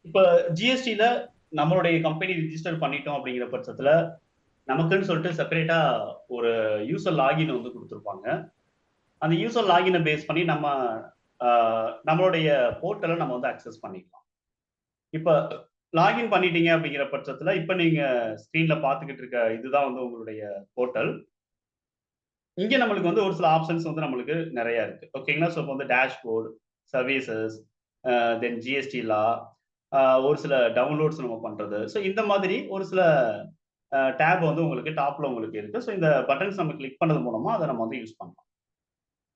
இப்ப ஜிஎஸ்டில நம்மளுடைய company register பண்ணிட்டோம் அப்படிங்கிற பட்சத்துல, நமக்குன்னு சொல்லிட்டு செப்பரேட்டா ஒரு யூசர் லாகின் வந்து குடுத்துருப்பாங்க. அந்த யூசர் லாகின பேஸ் பண்ணி நம்ம அ நம்மளுடைய போர்ட்டல நம்ம வந்து அக்சஸ் பண்ணிக்கலாம். இப்ப லாகின் பண்ணிட்டீங்க அப்படிங்கிற பட்சத்துல, இப்ப நீங்க ஸ்க்ரீன்ல பார்த்துக்கிட்டு இருக்க இதுதான் வந்து உங்களுடைய போர்ட்டல். இங்க நம்மளுக்கு வந்து ஒரு சில ஆப்ஷன்ஸ் வந்து நம்மளுக்கு நெறைய இருக்கு. ஓகேங்களா? ஸோ இப்ப வந்து டேஷ்போர்ட், சர்வீசஸ், தென் ஜிஎஸ்டி லா, அ ஒரு சில டவுன்லோட்ஸ் நம்ம பண்றது. ஸோ இந்த மாதிரி ஒரு சில டேப் வந்து உங்களுக்கு டாப்ல உங்களுக்கு இருக்கு. ஸோ இந்த பட்டன்ஸ் நம்ம கிளிக் பண்ணது மூலமா அத நம்ம வந்து யூஸ் பண்ணலாம்.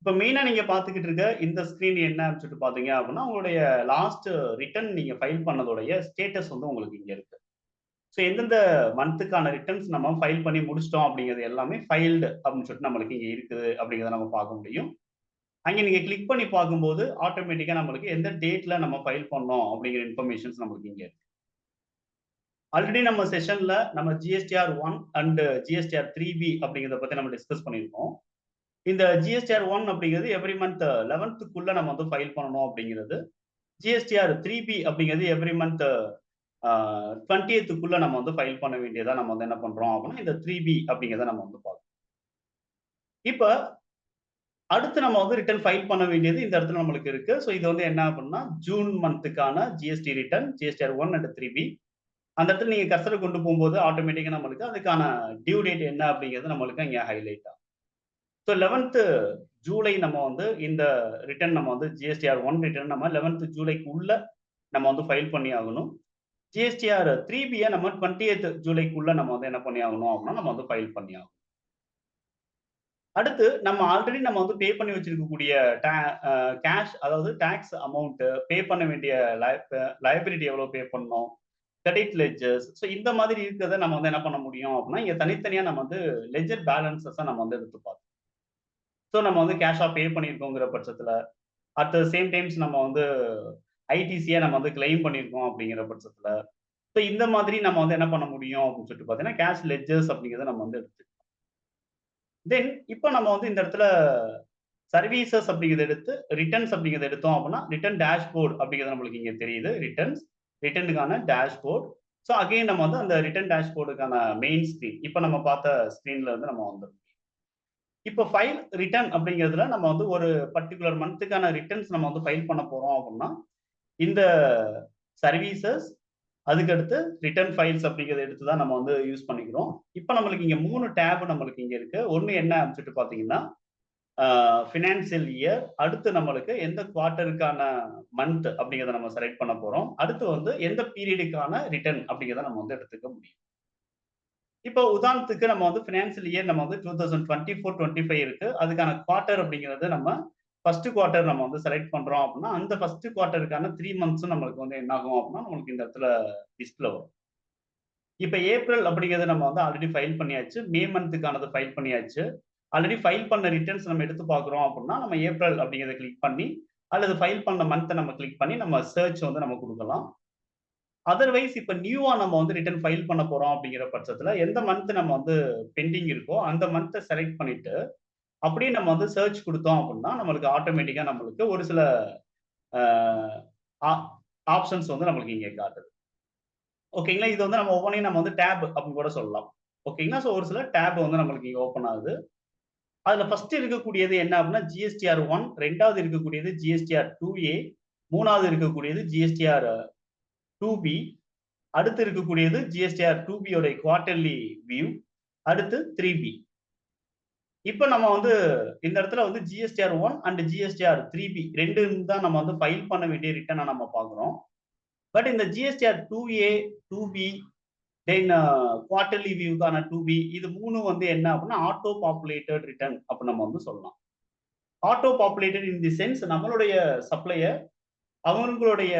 இப்ப மெயினா நீங்க பார்த்துக்கிட்டு இருக்க இந்த ஸ்க்ரீன் என்ன அப்படின்னு சொல்லிட்டு பார்த்தீங்க அப்படின்னா, உங்களுடைய லாஸ்ட் ரிட்டர்ன் நீங்க ஃபைல் பண்ணதோடைய ஸ்டேட்டஸ் வந்து உங்களுக்கு இங்க இருக்கு. ஸோ எந்தெந்த மந்த்துக்கான ரிட்டர்ன்ஸ் நம்ம ஃபைல் பண்ணி முடிச்சுட்டோம் அப்படிங்கிறது எல்லாமே ஃபைல்டு அப்படின்னு சொல்லிட்டு நம்மளுக்கு இங்க இருக்குது அப்படிங்கிறத நம்ம பார்க்க முடியும். அங்க நீங்க கிளிக் பண்ணி பார்க்கும்போது, ஆட்டோமேட்டிக்கா நம்மளுக்கு எந்த டேட்ல நம்ம ஃபைல் பண்ணோம் அப்படிங்கிற இன்ஃபர்மேஷன்ஸ் நம்மளுக்கு இங்க இருக்கு. ஆல்ரெடி நம்ம செஷன்ல நம்ம ஜிஎஸ்டிஆர் 1 அண்ட் ஜிஎஸ்டிஆர் 3பி அப்படிங்கிறத பத்தி நம்ம டிஸ்கஸ் பண்ணியிருக்கோம். இந்த ஜிஎஸ்டிஆர் 1 அப்படிங்கிறது எவ்ரி மந்த் 11க்குள்ள நம்ம வந்து ஃபைல் பண்ணணும் அப்படிங்கிறது. ஜிஎஸ்டிஆர் 3பி அப்படிங்கிறது எவ்ரி மந்த் 20க்குள்ள நம்ம வந்து ஃபைல் பண்ண வேண்டியதா நம்ம வந்து என்ன பண்றோம் அப்படின்னா, இந்த 3பி அப்படிங்கிறத நம்ம வந்து பார்க்கிறோம். இப்ப அடுத்து நம்ம வந்து ரிட்டர்ன் ஃபைல் பண்ண வேண்டியது இந்த இடத்துல நம்மளுக்கு இருக்கு. ஸோ இது வந்து என்ன அப்படின்னா, ஜூன் மந்த்துக்கான ஜிஎஸ்டி ரிட்டர்ன் ஜிஎஸ்டிஆர் 1 அண்ட் 3பி. அந்த இடத்துல நீங்க கர்சர கொண்டு போம்போது ஆட்டோமேட்டிக்கா நம்மளுக்கு அதுக்கான டியூ டேட் என்ன அப்படிங்கிறது நம்மளுக்கு இங்க ஹைலைட் ஆகும். ஸோ 11த் ஜூலை நம்ம வந்து இந்த ரிட்டர்ன் நம்ம வந்து ஜிஎஸ்டிஆர் 1 ரிட்டர்ன் நம்ம 11த் ஜூலைக்கு உள்ள நம்ம வந்து ஃபைல் பண்ணி ஆகணும். ஜிஎஸ்டிஆர் 3பிய நம்ம 20த் ஜூலைக்குள்ள நம்ம வந்து என்ன பண்ணி ஆகணும் அப்படின்னா, நம்ம வந்து ஃபைல் பண்ணி ஆகணும். அடுத்து நம்ம ஆல்ரெடி நம்ம வந்து பே பண்ணி வச்சிருக்கக்கூடிய டே அ கேஷ் அதாவது டாக்ஸ் அமவுண்ட் பே பண்ண வேண்டிய லயபிலிட்டி எவ்வளவு பே பண்ணோம், கிரெடிட் லெட்ஜர்ஸ். ஸோ இந்த மாதிரி இருக்கிறத நம்ம வந்து என்ன பண்ண முடியும் அப்படின்னா, இங்க தனித்தனியா நம்ம வந்து லெட்ஜர் பேலன்ஸஸ நம்ம வந்து எடுத்து பார்க்கணும். ஸோ நம்ம வந்து கேஷா பே பண்ணியிருக்கோங்கிற பட்சத்துல, அட் த சேம் டைம்ஸ் நம்ம வந்து ஐடிசியா நம்ம வந்து கிளைம் பண்ணியிருக்கோம் அப்படிங்கிற பட்சத்துல, ஸோ இந்த மாதிரி நம்ம வந்து என்ன பண்ண முடியும் அப்படின்னு சொல்லிட்டு பார்த்தீங்கன்னா, கேஷ் லெட்ஜர்ஸ் அப்படிங்கிறத நம்ம வந்து எடுத்து தென் இப்ப நம்ம வந்து இந்த இடத்துல சர்வீசஸ் அப்படிங்கிறத எடுத்து, ரிட்டர்ன்ஸ் அப்படிங்கிறத எடுத்தோம் அப்படின்னா, ரிட்டர்ன் டேஷ்போர்ட் அப்படிங்கிறது நம்மளுக்கு இங்க தெரியுது. ரிட்டர்னுக்கான டேஷ்போர்ட். ஸோ அகைன் நம்ம வந்து அந்த ரிட்டர்ன் டேஷ்போர்டுக்கான மெயின் ஸ்க்ரீன். இப்ப நம்ம பார்த்த ஸ்க்ரீன்ல இருந்து நம்ம வந்துரும். இப்ப ஃபைல் ரிட்டர்ன் அப்படிங்கிறதுல நம்ம வந்து ஒரு பர்ட்டிகுலர் மந்த்துக்கான ரிட்டர்ன்ஸ் நம்ம வந்து ஃபைல் பண்ண போறோம் அப்படின்னா, இந்த சர்வீசஸ், அதுக்கடுத்து ரிட்டர்ன் ஃபைல்ஸ் அப்படிங்கிறத எடுத்து தான் நம்ம வந்து யூஸ் பண்ணிக்கிறோம். இப்ப நம்மளுக்கு இங்க 3 டேப் நம்மளுக்கு இங்க இருக்கு. ஒண்ணு என்ன அப்படின்னு சொல்லிட்டு பார்த்தீங்கன்னா, ஃபினான்சியல் இயர். அடுத்து நம்மளுக்கு எந்த குவார்ட்டருக்கான மந்த் அப்படிங்கிறத நம்ம செலக்ட் பண்ண போறோம். அடுத்து வந்து எந்த பீரியடுக்கான ரிட்டர்ன் அப்படிங்கிறத நம்ம வந்து எடுத்துக்க முடியும். இப்போ உதாரணத்துக்கு நம்ம வந்து ஃபினான்சியல் இயர் நம்ம வந்து 2024, 25 இருக்கு. அதுக்கான குவார்ட்டர் அப்படிங்கிறது நம்ம 1 குவார்ட்டர் நம்ம வந்து செலக்ட் பண்றோம் அப்படின்னா, அந்த 1 குவார்ட்டருக்கான 3 மந்த்ஸும் நம்மளுக்கு வந்து என்ன ஆகும் அப்படின்னா, நம்மளுக்கு இந்த இடத்துல டிஸ்ப்ளே வரும். இப்ப ஏப்ரல் அப்படிங்கிறத நம்ம வந்து ஆல்ரெடி ஃபைல் பண்ணியாச்சு. மே மந்த்துக்கானது ஃபைல் பண்ணியாச்சு. ஆல்ரெடி ஃபைல் பண்ண ரிட்டர்ன்ஸ் நம்ம எடுத்து பார்க்குறோம் அப்படின்னா, நம்ம ஏப்ரல் அப்படிங்கிறத கிளிக் பண்ணி, அல்லது ஃபைல் பண்ண மந்த்த நம்ம கிளிக் பண்ணி நம்ம சர்ச் வந்து நம்ம குடுக்கலாம். அதர்வைஸ் இப்ப நியூவா நம்ம வந்து ரிட்டர்ன் ஃபைல் பண்ண போறோம் அப்படிங்கிற பட்சத்துல, எந்த மந்த் நம்ம வந்து பெண்டிங் இருக்கோ, அந்த மந்த்த செலக்ட் பண்ணிட்டு, அப்படியே நம்ம வந்து சர்ச் குடுத்தோம் அப்படின்னா, நம்மளுக்கு ஆட்டோமேட்டிக்கா நம்மளுக்கு ஒரு சில அ ஆ ஆப்ஷன்ஸ் வந்து நம்மளுக்கு இங்க காட்டுது. ஓகேங்களா? இது வந்து நம்ம ஒவ்வொன்னையும் நம்ம வந்து டேப் அப்படின்னு கூட சொல்லலாம். ஓகேங்களா? ஸோ ஒரு சில டேப் வந்து நம்மளுக்கு இங்க ஓப்பன் ஆகுது. அதுல ஃபர்ஸ்ட் இருக்கக்கூடியது என்ன அப்படின்னா ஜிஎஸ்டிஆர் 1, 2வது இருக்கக்கூடியது ஜிஎஸ்டிஆர் 2ஏ, 3வது இருக்கக்கூடியது ஜிஎஸ்டிஆர் 2பி, அடுத்து இருக்கக்கூடியது ஜிஎஸ்டிஆர் 2பி யோட குவார்ட்டர்லி வியூ, அடுத்து 3பி. இப்ப நம்ம வந்து இந்த இடத்துல வந்து ஜிஎஸ்டிஆர் 1 அண்ட் ஜிஎஸ்டிஆர் 3பி 2ம் தான் நம்ம வந்து ஃபைல் பண்ண வேண்டிய ரிட்டர்னா நம்ம பார்க்கிறோம். பட் இந்த ஜிஎஸ்டிஆர் 2ஏ, 2பி தென் குவார்ட்டர்லி வியூக்கான 2பி இது 3ம் வந்து என்ன அப்படின்னா ஆட்டோ பாப்புலேட்டட் ரிட்டர்ன் அப்படின்னு நம்ம வந்து சொல்லலாம். Auto populated in the sense நம்மளுடைய சப்ளையர் அவங்களுடைய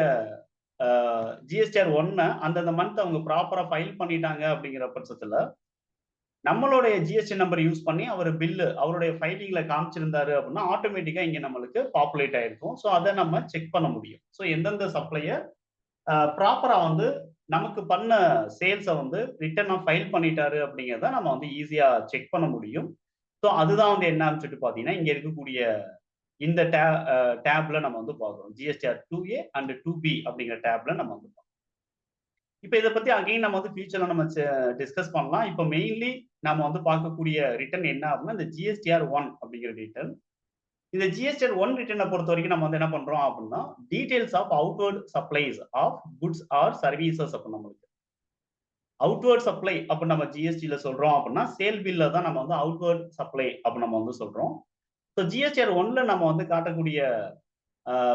ஜிஎஸ்டிஆர் 1 அந்தந்த மந்த் அவங்க ப்ராப்பரா ஃபைல் பண்ணிட்டாங்க அப்படிங்கிற பட்சத்துல, நம்மளுடைய ஜிஎஸ்டி நம்பர் யூஸ் பண்ணி அவரு பில்லு அவருடைய ஃபைலிங்ல காமிச்சிருந்தாரு அப்படின்னா, ஆட்டோமேட்டிக்கா இங்க நம்மளுக்கு பாப்புலேட் ஆயிருக்கும். ஸோ அத நம்ம செக் பண்ண முடியும். ஸோ எந்தெந்த சப்ளையர் ப்ராப்பரா வந்து நமக்கு பண்ண சேல்ஸ வந்து ரிட்டர்னா ஃபைல் பண்ணிட்டாரு அப்படிங்கிறத நம்ம வந்து ஈஸியா செக் பண்ண முடியும். ஸோ அதுதான் வந்து என்னான்னு சொல்லிட்டு பார்த்தீங்கன்னா, இங்க இருக்கக்கூடிய இந்த டேப்ல நம்ம வந்து பார்க்கிறோம். ஜிஎஸ்டிஆர் 2ஏ அண்ட் 2பி அப்படிங்கிற டேப்ல நம்ம வந்து பார்க்கிறோம். இப்ப இத பத்தி அகைன் நம்ம வந்து ஃபியூச்சர்ல நம்ம டிஸ்கஸ் பண்ணலாம். இப்ப மெயின்லி நாம வந்து பார்க்கக்கூடிய ரிட்டர்ன் என்ன அப்படின்னா, இந்த ஜிஎஸ்டிஆர் 1 அப்படிங்கிற ரிட்டர்ன். இந்த ஜிஎஸ்டிஆர் 1 ரிட்டர்ன பொறுத்தவரைக்கும் நம்ம வந்து என்ன பண்றோம் அப்படின்னா, details of outward supplies of goods or services அப்ப நம்மளுக்கு. அவுட்வர்ட் சப்ளை அப்ப நம்ம ஜிஎஸ்டில சொல்றோம் அப்படின்னா, சேல் பில்ல தான் நம்ம வந்து அவுட்வர்ட் சப்ளை அப்ப நம்ம வந்து சொல்றோம். ஸோ ஜிஎஸ்டிஆர் 1ல நம்ம வந்து காட்டக்கூடிய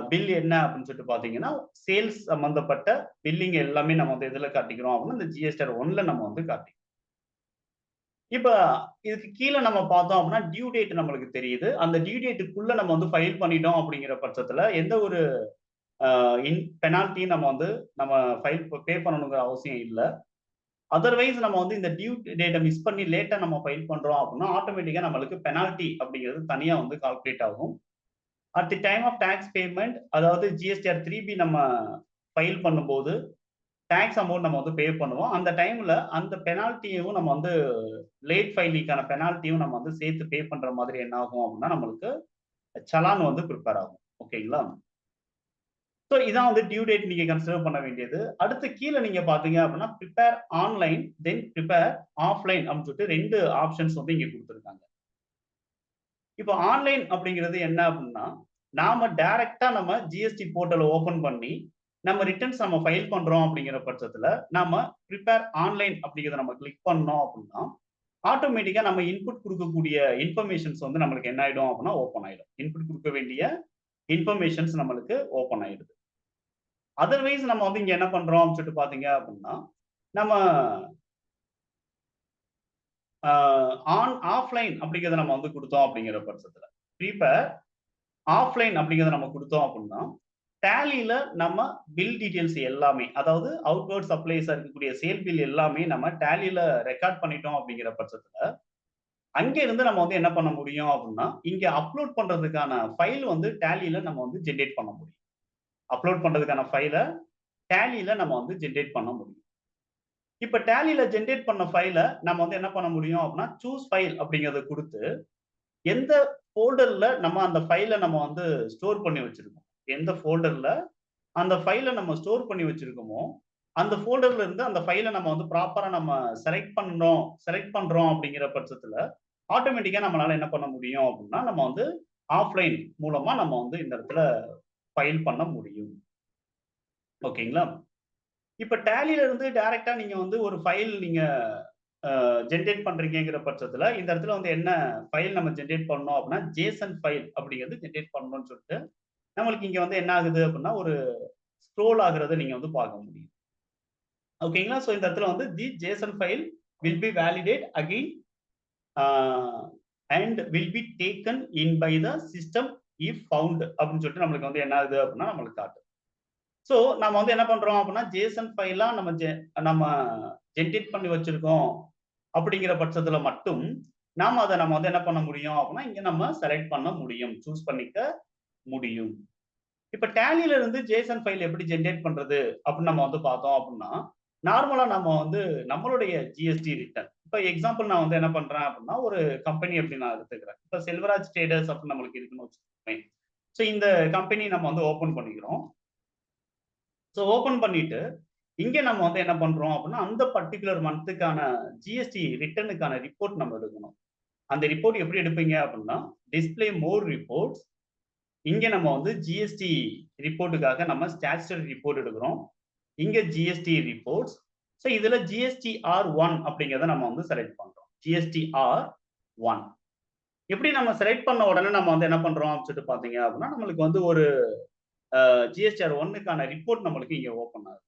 பில் என்ன அப்படின்னு சொல்லிட்டு பார்த்தீங்கன்னா, சேல்ஸ் சம்பந்தப்பட்ட பில்லிங் எல்லாமே நம்ம வந்து எதுல காட்டிக்கிறோம் அப்படின்னா, இந்த ஜிஎஸ்டிஆர் 1ல நம்ம வந்து காட்டிக்கிறோம். இப்ப இதுக்கு கீழ நம்ம பார்த்தோம் அப்படின்னா, டியூ டேட் நம்மளுக்கு தெரியுது. அந்த டியூ டேட்டுக்குள்ள நம்ம வந்து ஃபைல் பண்ணிட்டோம் அப்படிங்கிற பட்சத்துல, எந்த ஒரு அ பெனால்டியும் நம்ம வந்து நம்ம ஃபைல் பே பண்ணணுங்கிற அவசியம் இல்ல. அதர்வைஸ் நம்ம வந்து இந்த டியூ டேட்ட மிஸ் பண்ணி லேட்டா நம்ம ஃபைல் பண்றோம் அப்படின்னா, ஆட்டோமேட்டிக்கா நம்மளுக்கு பெனால்டி அப்படிங்கிறது தனியா வந்து கால்குலேட் ஆகும். At the time of tax payment அதாவது ஜிஎஸ்டிஆர் 3பி நம்ம ஃபைல் பண்ணும்போது, டாக்ஸ் அமௌண்ட் நம்ம வந்து பே பண்ணுவோம். அந்த டைம்ல அந்த பெனால்டியும் நம்ம வந்து லேட் ஃபைலிங்க்கான பெனால்டியும் நம்ம வந்து சேர்த்து பே பண்ற மாதிரி என்ன ஆகும் அப்படின்னா, நம்மளுக்கு சலான் வந்து பிரிப்பேர் ஆகும். ஓகேங்களா? ஸோ இதான் வந்து டியூ டேட் நீங்க கன்சிடர் பண்ண வேண்டியது. அடுத்து கீழ நீங்க பார்த்தீங்க அப்படின்னா, பிரிப்பேர் ஆன்லைன், தென் பிரிப்பேர் ஆஃப்லைன் அப்படின்னு சொல்லிட்டு 2 ஆப்ஷன்ஸ் வந்து இங்க குடுத்திருக்காங்க. இப்போ ஆன்லைன் அப்படிங்கிறது என்ன அப்படின்னா, நாம டைரக்ட்டா நம்ம ஜிஎஸ்டி போர்ட்டல ஓப்பன் பண்ணி, நம்ம ரிட்டர்ன்ஸ் நம்ம ஃபைல் பண்றோம் அப்படிங்கிற பட்சத்துல, நாம பிரிப்பேர் ஆன்லைன் அப்படிங்கிறத நம்ம கிளிக் பண்ணோம் அப்படின்னா, ஆட்டோமேட்டிக்கா நம்ம இன்புட் குடுக்கக்கூடிய இன்ஃபர்மேஷன்ஸ் வந்து நம்மளுக்கு என்ன ஆயிடும் அப்படின்னா, ஓப்பன் ஆயிடும். இன்புட் குடுக்க வேண்டிய இன்ஃபர்மேஷன்ஸ் நம்மளுக்கு ஓப்பன் ஆயிடுது. அதர்வைஸ் நம்ம வந்து இங்க என்ன பண்றோம் அப்படின்னு சொல்லிட்டு பார்த்தீங்க அப்படின்னா, நம்ம அ ஆஃப்லைன் அப்படிங்கிறத நம்ம வந்து குடுத்தோம் அப்படிங்கிற பட்சத்துல, பிரிப்பேர் ஆஃப்லைன் அப்படிங்கிறத நம்ம குடுத்தோம் அப்படின்னா, டேலில நம்ம பில் டீட்டெயில்ஸ் எல்லாமே, அதாவது அவுட்வர்ட் சப்ளைஸா இருக்கக்கூடிய சேல் பில் எல்லாமே நம்ம டேலில ரெக்கார்ட் பண்ணிட்டோம் அப்படிங்கிற பட்சத்துல, அங்க இருந்து நம்ம வந்து என்ன பண்ண முடியும் அப்படின்னா, இங்க அப்லோட் பண்றதுக்கான ஃபைல் வந்து டேலில நம்ம வந்து ஜெனரேட் பண்ண முடியும். அப்லோட் பண்றதுக்கான ஃபைல டேலில நம்ம வந்து ஜெனரேட் பண்ண முடியும். இப்ப டேலில ஜெனரேட் பண்ண ஃபைல நம்ம வந்து என்ன பண்ண முடியும் அப்படின்னா, சூஸ் ஃபைல் அப்படிங்கிறத குடுத்து, எந்த ஃபோல்டர்ல நம்ம அந்த ஃபைல நம்ம வந்து ஸ்டோர் பண்ணி வச்சிருக்கோம். எந்த ஃபோல்டர்ல அந்த ஃபைல நம்ம ஸ்டோர் பண்ணி வச்சிருக்கோமோ, அந்த ஃபோல்டர்ல இருந்து அந்த ஃபைல நம்ம வந்து ப்ராப்பரா நம்ம செலக்ட் பண்றோம் அப்படிங்கிற பட்சத்துல, ஆட்டோமேட்டிக்கா நம்மளால என்ன பண்ண முடியும் அப்படின்னா, நம்ம வந்து ஆஃப்லைன் மூலமா நம்ம வந்து இந்த இடத்துல ஃபைல் பண்ண முடியும். ஓகேங்களா? இப்ப டேலில இருந்து டைரக்ட்டா நீங்க வந்து ஒரு ஃபைல் நீங்க ஜெனரேட் பண்றீங்கங்கிற பட்சத்துல, இந்த இடத்துல வந்து என்ன ஃபைல் நம்ம ஜெனரேட் பண்ணோம் அப்படின்னா, ஜேசன் ஃபைல் அப்படிங்கிறது ஜெனரேட் பண்ணணும்னு சொல்லிட்டு, நம்மளுக்கு இங்க வந்து என்ன ஆகுது அப்படின்னா, ஒரு ஸ்க்ரோல் ஆகுறத நீங்க வந்து பார்க்க முடியும். ஓகேங்களா? ஸோ இந்த இடத்துல வந்து the JSON file will be validate again ah and will be taken in by the system if found அப்படின்னு சொல்லிட்டு நம்மளுக்கு வந்து என்ன ஆகுது அப்படின்னா, நம்மளுக்கு காட்டுது. ஸோ நம்ம வந்து என்ன பண்றோம் அப்படின்னா, ஜேசன் ஃபைலா நம்ம ஜெனரேட் பண்ணி வச்சிருக்கோம் அப்படிங்கிற பட்சத்துல மட்டும், நாம அத நம்ம வந்து என்ன பண்ண முடியும் அப்படின்னா, இங்க நம்ம செலக்ட் பண்ண முடியும். சூஸ் பண்ணிக்க முடியும். இப்ப டேலில இருந்து ஜேசன் ஃபைல் எப்படி ஜெனரேட் பண்றது அப்படின்னு நம்ம வந்து பார்த்தோம் அப்படின்னா, நார்மலா நம்ம வந்து நம்மளுடைய ஜிஎஸ்டி ரிட்டர்ன். இப்ப எக்ஸாம்பிள் நான் வந்து என்ன பண்றேன் அப்படின்னா, ஒரு கம்பெனி அப்படி நான் எடுத்துக்கிறேன். இப்ப செல்வராஜ் ட்ரேடர்ஸ் அப்படின்னு நம்மளுக்கு இருக்குன்னு வச்சுக்கோங்களேன். ஸோ இந்த கம்பெனி நம்ம வந்து ஓப்பன் பண்ணிக்கிறோம். ஸோ ஓப்பன் பண்ணிட்டு, இங்க நம்ம வந்து என்ன பண்றோம் அப்படின்னா, அந்த பர்ட்டிகுலர் மந்த்துக்கான ஜிஎஸ்டி ரிட்டர்னுக்கான ரிப்போர்ட் நம்ம எடுக்கணும். அந்த ரிப்போர்ட் எப்படி எடுப்பீங்க அப்படின்னா, டிஸ்ப்ளே மோர் ரிப்போர்ட்ஸ் இங்க நம்ம வந்து ஜிஎஸ்டி ரிப்போர்ட்டுக்காக நம்ம ஸ்டாச்சுட்டரி ரிப்போர்ட் எடுக்கிறோம். இங்க ஜிஎஸ்டி ரிப்போர்ட்ஸ். ஸோ இதுல ஜிஎஸ்டிஆர் 1 அப்படிங்கிறத நம்ம வந்து செலக்ட் பண்றோம். ஜிஎஸ்டிஆர் 1. எப்படி நம்ம செலக்ட் பண்ண உடனே நம்ம வந்து என்ன பண்றோம் அப்படின்னு சொல்லிட்டு பார்த்தீங்க அப்படின்னா, நம்மளுக்கு வந்து ஒரு ஜிஎஸ்டிஆர் 1க்கான ரிப்போர்ட் நம்மளுக்கு இங்க ஓப்பன் ஆகுது.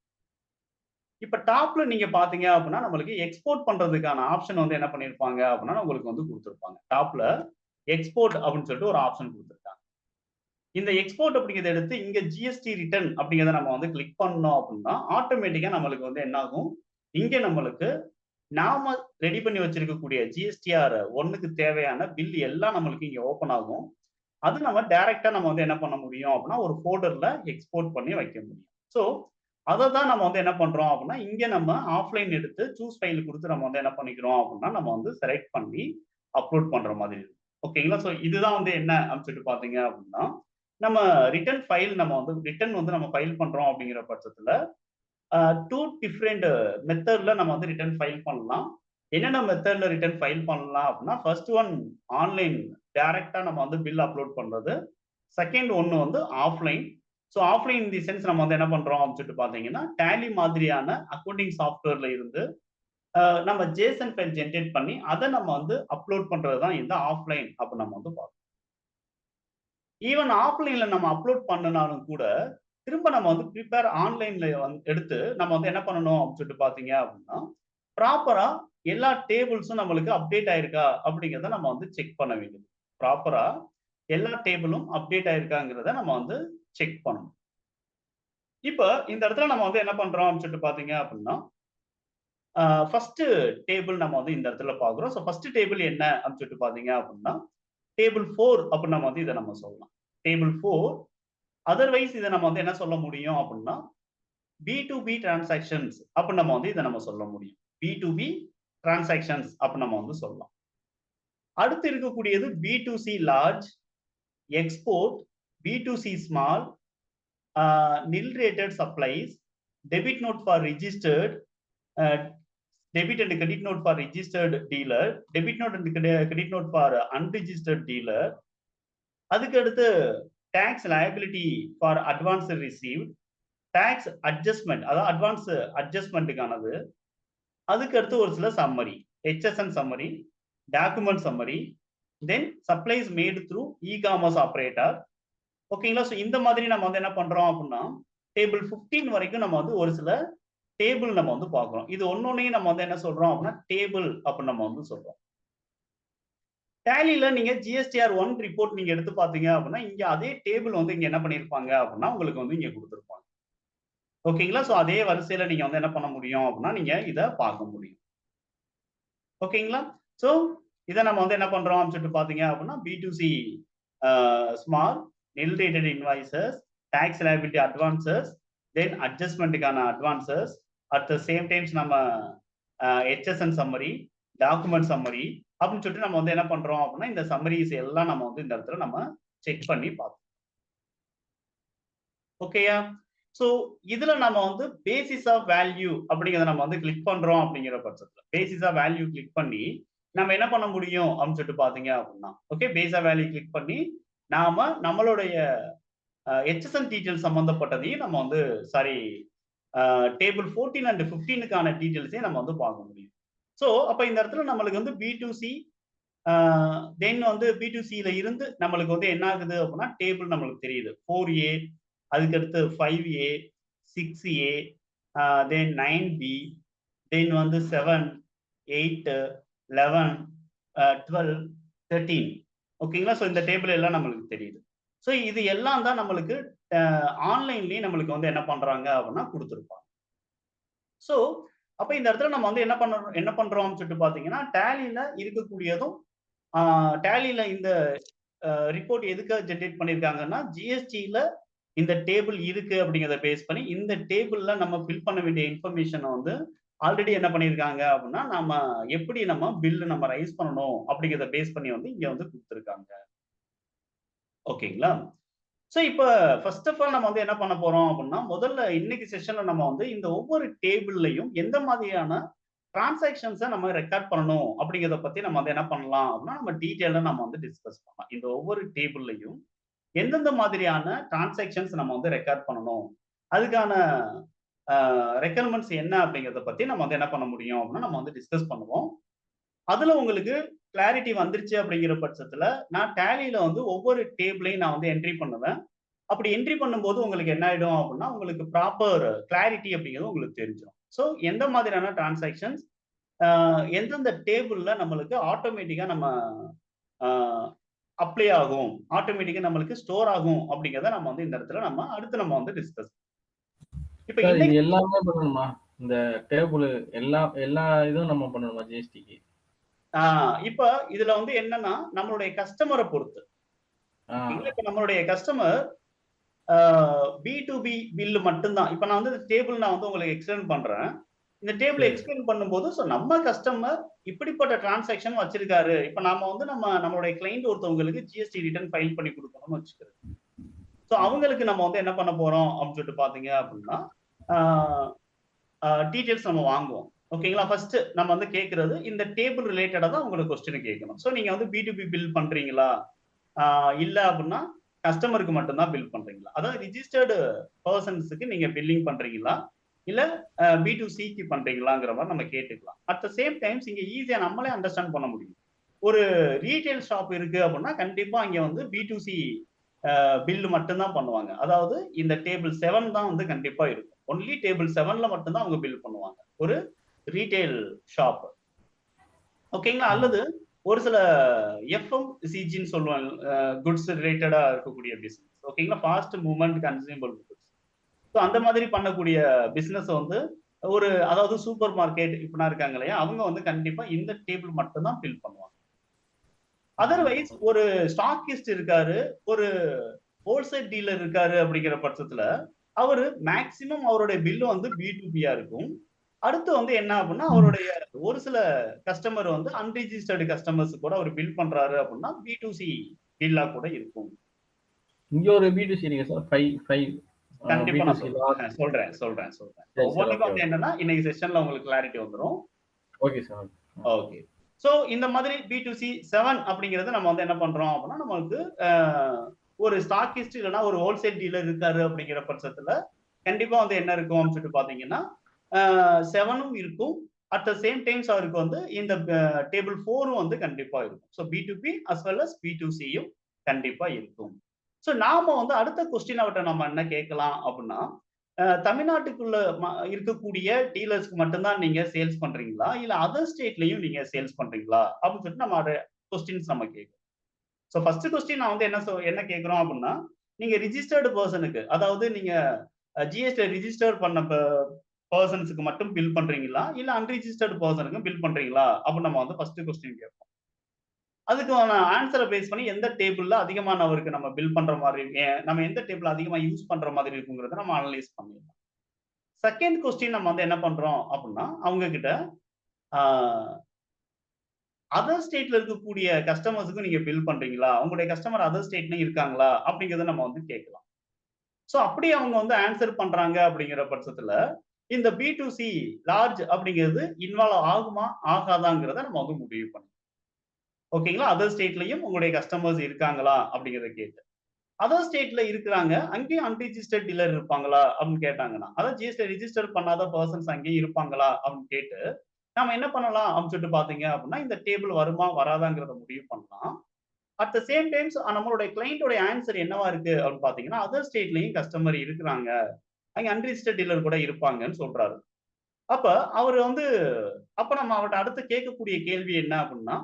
இப்ப டாப்ல நீங்க பார்த்தீங்க அப்படின்னா, நம்மளுக்கு எக்ஸ்போர்ட் பண்றதுக்கான ஆப்ஷன் வந்து என்ன பண்ணியிருப்பாங்க அப்படின்னா, உங்களுக்கு வந்து குடுத்திருப்பாங்க. டாப்ல எக்ஸ்போர்ட் அப்படின்னு சொல்லிட்டு ஒரு ஆப்ஷன் குடுத்திருக்காங்க. இந்த எக்ஸ்போர்ட் அப்படிங்கிறத எடுத்து இங்க ஜிஎஸ்டி ரிட்டர்ன் அப்படிங்கிறத நம்ம வந்து கிளிக் பண்ணோம் அப்படின்னா, ஆட்டோமேட்டிக்கா நம்மளுக்கு வந்து என்ன ஆகும், இங்க நம்மளுக்கு நாம ரெடி பண்ணி வச்சிருக்கக்கூடிய ஜிஎஸ்டிஆர் 1க்கு தேவையான பில் எல்லாம் நம்மளுக்கு இங்க ஓப்பன் ஆகும். அது நம்ம டைரக்ட்டா நம்ம வந்து என்ன பண்ண முடியும் அப்படின்னா, ஒரு ஃபோல்டர்ல எக்ஸ்போர்ட் பண்ணி வைக்க முடியும். ஸோ, அத தான் நம்ம வந்து என்ன பண்றோம் அப்படின்னா, இங்க நம்ம ஆஃப்லைன் எடுத்து சூஸ் ஃபைல் குடுத்து நம்ம வந்து என்ன பண்ணிக்கிறோம் அப்படின்னா, நம்ம வந்து செலக்ட் பண்ணி அப்லோட் பண்ற மாதிரி இருக்கும். ஓகேங்களா? ஸோ இதுதான் வந்து என்ன அப்படின்னு சொல்லிட்டு பார்த்தீங்க அப்படின்னா, நம்ம ரிட்டர்ன் ஃபைல் நம்ம வந்து ரிட்டர்ன் வந்து நம்ம ஃபைல் பண்றோம் அப்படிங்கிற பட்சத்துல, 2 டிஃபரெண்ட் மெத்தட்ல நம்ம வந்து ரிட்டர்ன் ஃபைல் பண்ணலாம். என்னென்ன மெத்தட்ல ரிட்டர்ன் ஃபைல் பண்ணலாம் அப்படின்னா, ஃபர்ஸ்ட் ஒன் ஆன்லைன் டைரக்ட்டா நம்ம வந்து பில் அப்லோட் பண்றது. செகண்ட் ஒண்ணு வந்து offline. So offline in the sense நம்ம வந்து என்ன பண்றோம் அப்படின்னு சொல்லிட்டு பார்த்தீங்கன்னா, டேலி மாதிரியான அக்கவுண்டிங் சாஃப்ட்வேர்ல இருந்து நம்ம ஜேசன் ஃபைல் ஜெனரேட் பண்ணி அத நம்ம வந்து அப்லோட் பண்றது தான் இந்த ஆஃப்லைன் அப்படின்னு நம்ம வந்து பார்க்கிறோம். ஈவன் ஆஃப்லைன்ல நம்ம அப்லோட் பண்ணுனாலும் கூட, திரும்ப நம்ம வந்து ப்ரிப்பேர் ஆன்லைன்ல எடுத்து நம்ம வந்து என்ன பண்ணணும் அப்படின்னு சொல்லிட்டு பார்த்தீங்க அப்படின்னா, ப்ராப்பரா எல்லா டேபிள்ஸும் நம்மளுக்கு அப்டேட் ஆயிருக்கா அப்படிங்கிறத நம்ம வந்து செக் பண்ண வேண்டியது. ப்ராப்பரா எல்லா டேபிளும் அப்டேட் ஆயிருக்காங்கிறத நம்ம வந்து செக் பண்ணணும். இப்ப இந்த இடத்துல நம்ம வந்து என்ன பண்றோம் அப்படின்னு சொல்லிட்டு பார்த்தீங்க அப்படின்னா, ஃபர்ஸ்ட் டேபிள் நம்ம வந்து இந்த இடத்துல பார்க்குறோம். ஸோ ஃபர்ஸ்ட் டேபிள் என்ன அப்படின்னு சொல்லிட்டு பார்த்தீங்க அப்படின்னா, டேபிள் 4 அப்படின்னு நம்ம வந்து இத நம்ம சொல்லலாம். டேபிள் 4 அதர்வைஸ் இத நம்ம வந்து என்ன சொல்ல முடியும் அப்படின்னா, பி2பி டிரான்சாக்ஷன்ஸ் அப்படின்னு நம்ம வந்து இத நம்ம சொல்ல முடியும். பி2பி டிரான்சாக்ஷன்ஸ் அப்படின்னு நம்ம வந்து சொல்லலாம். அடுத்து இருக்கக்கூடியது B two C large, export, B two C small, nil rated supplies, debit note for registered, debit and credit note for registered dealer, debit note and credit note for unregistered dealer. அதுக்கு அடுத்து tax liability for advance received, tax adjustment அதாவது advance அட்ஜஸ்ட்மென்ட்டுக்கானது. அதுக்கு அடுத்து ஒரு சில summary, HSN summary, document summary, then supplies made through e-commerce operator. ஓகேங்களா? So இந்த மாதிரி நம்ம வந்து என்ன பண்றோம் அப்படின்னா, டேபிள் 15 வரைக்கும் நம்ம வந்து ஒரு சில டேபிள் நம்ம வந்து பார்க்கிறோம். இது ஒண்ணொண்ணையும் நம்ம வந்து என்ன சொல்றோம் அப்படின்னா, டேபிள் அப்படின்னு நம்ம வந்து சொல்றோம். டேலில நீங்க ஜிஎஸ்டிஆர் 1 ரிப்போர்ட் நீங்க எடுத்து பார்த்தீங்க அப்படின்னா, இங்க அதே டேபிள் வந்து இங்க என்ன பண்ணியிருப்பாங்க அப்படின்னா, உங்களுக்கு வந்து இங்க குடுத்திருப்பாங்க. ஓகேங்களா? ஸோ அதே வரிசையில நீங்க வந்து என்ன பண்ண முடியும் அப்படின்னா, நீங்க இத பார்க்க முடியும். ஓகேங்களா? ஸோ இத நம்ம வந்து என்ன பண்றோம் அப்படின்னு சொல்லிட்டு பார்த்தீங்க அப்படின்னா, B two C small, nil rated invoices, tax liability advances, then அட்ஜஸ்ட்மென்ட்க்கான advances, at the same times நம்ம ஹெச்எஸ்என் சம்மரி, டாக்குமெண்ட் சம்மரி அப்படின்னு சொல்லிட்டு நம்ம வந்து என்ன பண்றோம் அப்படின்னா, இந்த சம்மரீஸ் எல்லாம் நம்ம வந்து இந்த இடத்துல நம்ம செக் பண்ணி பார்ப்போம். ஓகேயா? ஸோ இதுல நம்ம வந்து பேசிஸ் ஆஃப் வேல்யூ அப்படிங்கிறத நம்ம வந்து கிளிக் பண்றோம் அப்படிங்கிற பட்சத்துல, பேசிஸ் ஆஃப் வேல்யூ கிளிக் பண்ணி நம்ம என்ன பண்ண முடியும் அப்படின்னு சொல்லிட்டு பார்த்தீங்க அப்படின்னா, okay base of value click பண்ணி நாம நம்மளுடைய ஹெச்எஸ்என் டீட்டெயில் சம்பந்தப்பட்டதையும் நம்ம வந்து சாரி டேபிள் 14 அண்ட் 15க்கான டீட்டெயில்ஸையும் நம்ம வந்து பார்க்க முடியும். ஸோ அப்ப இந்த இடத்துல நம்மளுக்கு வந்து பி2சி தென் வந்து பி2சில இருந்து நம்மளுக்கு வந்து என்ன ஆகுது அப்படின்னா, டேபிள் நம்மளுக்கு தெரியுது. 4A, அதுக்கடுத்து 5A, 6A, தென் 9B, தென் வந்து 7, 8, 11, 12, 13. ஓகேங்களா? ஸோ இந்த டேபிள் எல்லாம் நம்மளுக்கு தெரியுது. ஸோ இது எல்லாம் தான் நம்மளுக்கு ஆன்லைன்லயே நம்மளுக்கு வந்து என்ன பண்றாங்க அப்படின்னா குடுத்திருப்பாங்க. ஸோ அப்ப இந்த இடத்துல நம்ம வந்து என்ன பண்றோம்னு சொல்லிட்டு பார்த்தீங்கன்னா, டேலில இருக்கக்கூடியதும் டேலில இந்த ரிப்போர்ட் எதுக்காக ஜெனரேட் பண்ணியிருக்காங்கன்னா, ஜிஎஸ்டில இந்த டேபிள் இருக்கு அப்படிங்கிறத பேஸ் பண்ணி, இந்த டேபிள்ல நம்ம ஃபில் பண்ண வேண்டிய இன்ஃபர்மேஷன வந்து ஆல்ரெடி என்ன பண்ணியிருக்காங்க அப்படின்னா, எப்படி நம்ம பில் நம்ம ரைஸ் பண்ணணும் அப்படிங்கிறத பேஸ் பண்ணி வந்து இங்க வந்து குடுத்துருக்காங்க. ஓகேங்களா? ஸோ இப்ப ஃபர்ஸ்ட் ஆஃப் ஆல் நம்ம வந்து என்ன பண்ண போறோம் அப்படின்னா, முதல்ல இன்னைக்கு செஷன்ல நம்ம வந்து இந்த ஒவ்வொரு டேபிள்லயும் எந்த மாதிரியான டிரான்சாக்ஷன்ஸ நம்ம ரெக்கார்ட் பண்ணணும் அப்படிங்கிறத பத்தி நம்ம வந்து என்ன பண்ணலாம் அப்படின்னா, நம்ம டீட்டெயிலா நம்ம வந்து டிஸ்கஸ் பண்ணலாம். இந்த ஒவ்வொரு டேபிள்லயும் எந்தெந்த மாதிரியான டிரான்சாக்ஷன்ஸ் நம்ம வந்து ரெக்கார்ட் பண்ணணும். அதுக்கான ரெக்யர்மென்ட்ஸ் என்ன அப்படிங்கிறத பத்தி நம்ம வந்து என்ன பண்ண முடியும் அப்படின்னா, நம்ம வந்து டிஸ்கஸ் பண்ணுவோம். அதுல உங்களுக்கு கிளாரிட்டி வந்துருச்சு அப்படிங்கிற பட்சத்துல, நான் டேலில வந்து ஒவ்வொரு டேபிளையும் நான் வந்து என்ட்ரி பண்ணுவேன். அப்படி என்ட்ரி பண்ணும்போது உங்களுக்கு என்ன ஆயிடும் அப்படின்னா, உங்களுக்கு ப்ராப்பர் கிளாரிட்டி அப்படிங்கிறது உங்களுக்கு தெரிஞ்சிரும். ஸோ எந்த மாதிரியான டிரான்சாக்ஷன்ஸ் எந்தெந்த டேபிள்ல நம்மளுக்கு ஆட்டோமேட்டிக்கா நம்ம அ அப்ளை ஆகும். ஆட்டோமேட்டிக்கா நம்மளுக்கு ஸ்டோர் ஆகும் அப்படிங்கிறத நம்ம வந்து இந்த இடத்துல அடுத்து நம்ம வந்து டிஸ்கஸ். இப்ப சார் இது இன்னைக்கு எல்லாமே பண்ணணுமா? இந்த டேபிள் எல்லா எல்லா இதுவும் நம்ம பண்ணணுமா ஜிஎஸ்டிக்கு? ஆ இப்ப இதுல வந்து என்னன்னா, நம்மளுடைய கஸ்டமர பொறுத்து. ஆ. ஓகேங்களா? இப்ப நம்மளுடைய கஸ்டமர் பி2பி பில் மட்டும் தான். இப்ப நான் வந்து டேபிள் நான் வந்து உங்களுக்கு எக்ஸ்பிளைன் பண்றேன். இந்த டேபிள் சரி, சரி. எக்ஸ்பிளைன் பண்ணும்போது, நம்ம கஸ்டமர் இப்படிப்பட்ட டிரான்சாக்ஷன் வச்சிருக்காரு. இப்ப நாம வந்து நம்மளுடைய கிளையன்ட் ஒருத்தவங்களுக்கு ஜிஎஸ்டி ரிட்டர்ன் ஃபைல் பண்ணி குடுக்கணும்னு வச்சுக்கிறேன். சோ ம். அவங்களுக்கு நம்ம வந்து என்ன பண்ண போறோம் அப்படின்னு சொல்லிட்டு பார்த்தீங்க அப்படின்னா, ஆ டீடைல்ஸ் நம்ம வாங்குவோம். ஓகேங்களா? ஃபர்ஸ்ட் நம்ம வந்து கேட்கிறது இந்த டேபிள் ரிலேட்டடா தான் உங்களுக்கு கொஸ்டின் கேட்கணும். சோ நீங்க வந்து B2B பில் பண்றீங்களா? ஆ இல்ல அப்டின்னா கஸ்டமருக்கு மட்டும் தான் பில் பண்றீங்களா? அதாவது ரிஜிஸ்டர்ட் பெர்சன்ஸ்க்கு நீங்க பில்லிங் பண்றீங்களா? இல்ல B2Cக்கு பண்றீங்களாங்கிற மாரி நம்ம கேட்டுக்கலாம். அட் த சேம் டைம்ஸ் இங்க ஈஸியா நம்மளே அண்டர்ஸ்டாண்ட் பண்ண முடியும். ஒரு ரீட்டெயில் ஷாப் இருக்கு அப்டின்னா கண்டிப்பா இங்க வந்து B2C பில் மட்டும் தான் பண்ணுவாங்க. அதாவது இந்த டேபிள் 7 தான் வந்து கண்டிப்பா இருக்கும். ஒன்லி டேபிள் 7ல மட்டும் தான் அவங்க பில் பண்ணுவாங்க. ஒரு ரீட்டெயில் ஷாப். ஓகேங்களா? ம். அல்லது ஒரு சில FMCGன்னு சொல்லுவாங்க. குட்ஸ் ரிலேட்டடா இருக்கக்கூடிய பிசினஸ். ஓகேங்களா? Fast movement consumable goods. So அந்த மாதிரி பண்ணக்கூடிய பிசினஸ் வந்து அதாவது சூப்பர் மார்க்கெட் இப்படிலாம் இருக்காங்க இல்லையா? அவங்க வந்து கண்டிப்பா இந்த டேபிள் மட்டும் தான் பில் பண்ணுவாங்க. அதர்வைஸ் ம். ஒரு ஸ்டாக்கிஸ்ட் இருக்காரு, ஒரு ஹோல்சேல் டீலர் இருக்காரு அப்படிங்கிற பட்சத்துல, அவரு மேக்ஸிமம் அவருடைய பில் வந்து B2Bயா இருக்கும். அடுத்து வந்து என்ன ஆகும்னா, ம். அவருடைய ஒரு சில கஸ்டமர் வந்து அன்ரிஜிஸ்டர்ட் கஸ்டமர்ஸ் கூட அவர் பில் பண்றாரு அப்படின்னா, B2C பில்லா கூட இருக்கும். இங்க ஒரு B2C இருக்கு சார். 5 கண்டிப்பா நான் B2C சொல்றேன். லாட். சொல்றேன். சரி, சரி. ஒவ்வொன்னுக்கும் ஓகே, வந்து ஓகே. என்னன்னா, இன்னைக்கு செஷன்ல உங்களுக்கு கிளாரிட்டி வந்துரும். Okay sir. ஓகே. ம். ஓகே. சோ இந்த மாதிரி B2C 7 அப்படிங்கிறது நம்ம வந்து என்ன பண்றோம் அப்படின்னா, நமக்கு அ ஒரு ஸ்டாக்கிஸ்ட் இல்லன்னா ஒரு ஹோல்சேல் டீலர் இருக்காரு அப்படிங்கிற பட்சத்துல, கண்டிப்பா வந்து என்ன இருக்கும் அப்படின்னு சொல்லிட்டு பார்த்தீங்கன்னா, 7ம் இருக்கும். அட் த சேம் டைம்ஸ் அவருக்கு வந்து இந்த டேபிள் 4ம் வந்து கண்டிப்பா இருக்கும். So B2B as well as B2Cயும் கண்டிப்பா இருக்கும். சோ நாம வந்து அடுத்த கொஸ்டின் அவர்ட்ட நம்ம என்ன கேட்கலாம் அப்படின்னா, தமிழ்நாட்டுக்குள்ள இருக்கக்கூடிய டீலர்ஸ்க்கு மட்டும் தான் நீங்க சேல்ஸ் பண்றீங்களா? இல்ல அதர் ஸ்டேட்லயும் நீங்க சேல்ஸ் பண்றீங்களா? அப்படின்னு சொல்லிட்டு நம்ம அத கொஸ்டின்ஸ் நம்ம கேட்கிறோம். சோ ஃபர்ஸ்ட் கொஸ்டின் நான் வந்து என்ன கேட்கிறோம் அப்படின்னா, நீங்க ரிஜிஸ்டர்ட் பெர்சனுக்கு அதாவது நீங்க GST ரிஜிஸ்டர் பண்ண பெர்சன்ஸ்க்கு மட்டும் பில் பண்றீங்களா? இல்ல அன்ரிஜிஸ்டர்ட் பெர்சனுக்கும் பில் பண்றீங்களா? அப்படின்னு நம்ம வந்து ஃபர்ஸ்ட் கொஸ்டின் கேட்போம். அதுக்கான ஆன்ஸர பேஸ் பண்ணி எந்த டேபிள்ல அதிகமானவருக்கு நம்ம பில் பண்ற மாரி நம்ம எந்த டேபிள் அதிகமா யூஸ் பண்ற மாதிரி இருக்குங்கிறத நம்ம அனலைஸ் பண்ணிடலாம். செகண்ட் கொஸ்டின் நம்ம வந்து என்ன பண்றோம் அப்படின்னா, அவங்க கிட்ட ஆ அதர் ஸ்டேட்ல இருக்கக்கூடிய கஸ்டமர்ஸ்க்கு நீங்க பில் பண்றீங்களா? உங்களுடைய கஸ்டமர் அதர் ஸ்டேட்லயும் இருக்காங்களா? அப்படிங்கிறத நம்ம வந்து கேட்கலாம். சோ அப்படி அவங்க வந்து ஆன்ஸர் பண்றாங்க அப்படிங்கிற பட்சத்துல, இந்த B2C லார்ஜ் அப்படிங்கிறது இன்வால்வ் ஆகுமா? ஆகாதாங்கிறத நம்ம வந்து முடிவு பண்ணணும். ஓகேங்களா? அதர் ஸ்டேட்லயும் உங்களுடைய கஸ்டமர்ஸ் இருக்காங்களா? அப்படிங்கிறத கேட்டு. அதர் ஸ்டேட்ல இருக்கிறாங்க. அங்கேயும் அன்ரிஜிஸ்டர்ட் டீலர் இருப்பாங்களா? அப்படின்னு கேட்டாங்கன்னா, அதாவது GST ரிஜிஸ்டர் பண்ணாத பெர்சன்ஸ் அங்கேயும் இருப்பாங்களா? அப்படின்னு கேட்டு, நாம என்ன பண்ணலாம் அப்படின்னு சொல்லிட்டு பார்த்தீங்க அப்படின்னா, இந்த டேபிள் வருமா? வராதாங்கிறத முடிவு பண்ணலாம். அட் த சேம் டைம்ஸ் நம்மளுடைய கிளையன்ட்டோட ஆன்ஸர் என்னவா இருக்கு அப்படின்னு பார்த்தீங்கன்னா, அதர் ஸ்டேட்லயும் கஸ்டமர் இருக்கிறாங்க. அங்க அன்ரிஜிஸ்டர்ட் டீலர் கூட இருப்பாங்கன்னு சொல்றாரு. அப்ப அவரு வந்து அப்ப நம்ம அவர்ட்ட அடுத்து கேட்கக்கூடிய கேள்வி என்ன அப்படின்னா,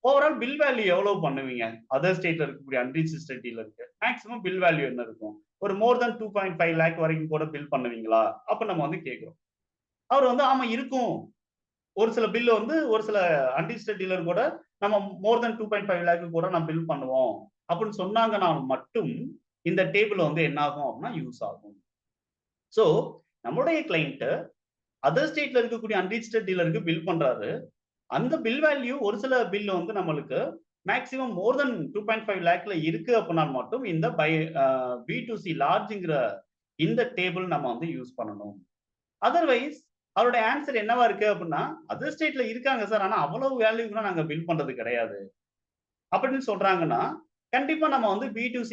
ஓவரால் பில் வேல்யூ எவ்வளவு பண்ணுவீங்க? அதர் ஸ்டேட்ல இருக்கக்கூடிய அன்ரிஜிஸ்டர்ட் டீலருக்கு. மேக்ஸிமம் பில் வேல்யூ என்ன இருக்கும்? ஒரு மோர் தென் 2.5 லேக் வரைக்கும் கூட பில் பண்ணுவீங்களா? அப்ப நம்ம வந்து கேட்கிறோம். அவரு வந்து ஆமா இருக்கும். ஒரு சில பில் வந்து ஒரு சில அன்ரிஜிஸ்டர்ட் டீலர் கூட நம்ம மோர் தென் 2.5 லேக் கூட நான் பில் பண்ணுவோம். அப்படின்னு சொன்னாங்கன்னா மட்டும் இந்த டேபிள் வந்து என்ன ஆகும் அப்படின்னா யூஸ் ஆகும். சோ நம்முடைய கிளையன்ட் அதர் ஸ்டேட்ல இருக்கக்கூடிய அன்ரிஜிஸ்டர்ட் டீலருக்கு பில் பண்றாரு. அந்த பில் வேல்யூ ஒரு சில பில் வந்து நம்மளுக்கு மேக்ஸிமம் மோர் தென் 2.5 லேக்ல இருக்கு அப்படின்னா மட்டும் இந்த B2C லார்ஜ்ங்கிற இந்த டேபிள் நம்ம வந்து யூஸ் பண்ணணும். அதர்வைஸ் அவருடைய ஆன்ஸர் என்னவா இருக்கு அப்படின்னா, அதர் ஸ்டேட்ல இருக்காங்க சார். ஆனா அவ்வளவு வேல்யூக்குலாம் நாங்க பில் பண்றது கிடையாது. அப்படின்னு சொல்றாங்கன்னா, கண்டிப்பா நம்ம வந்து B2C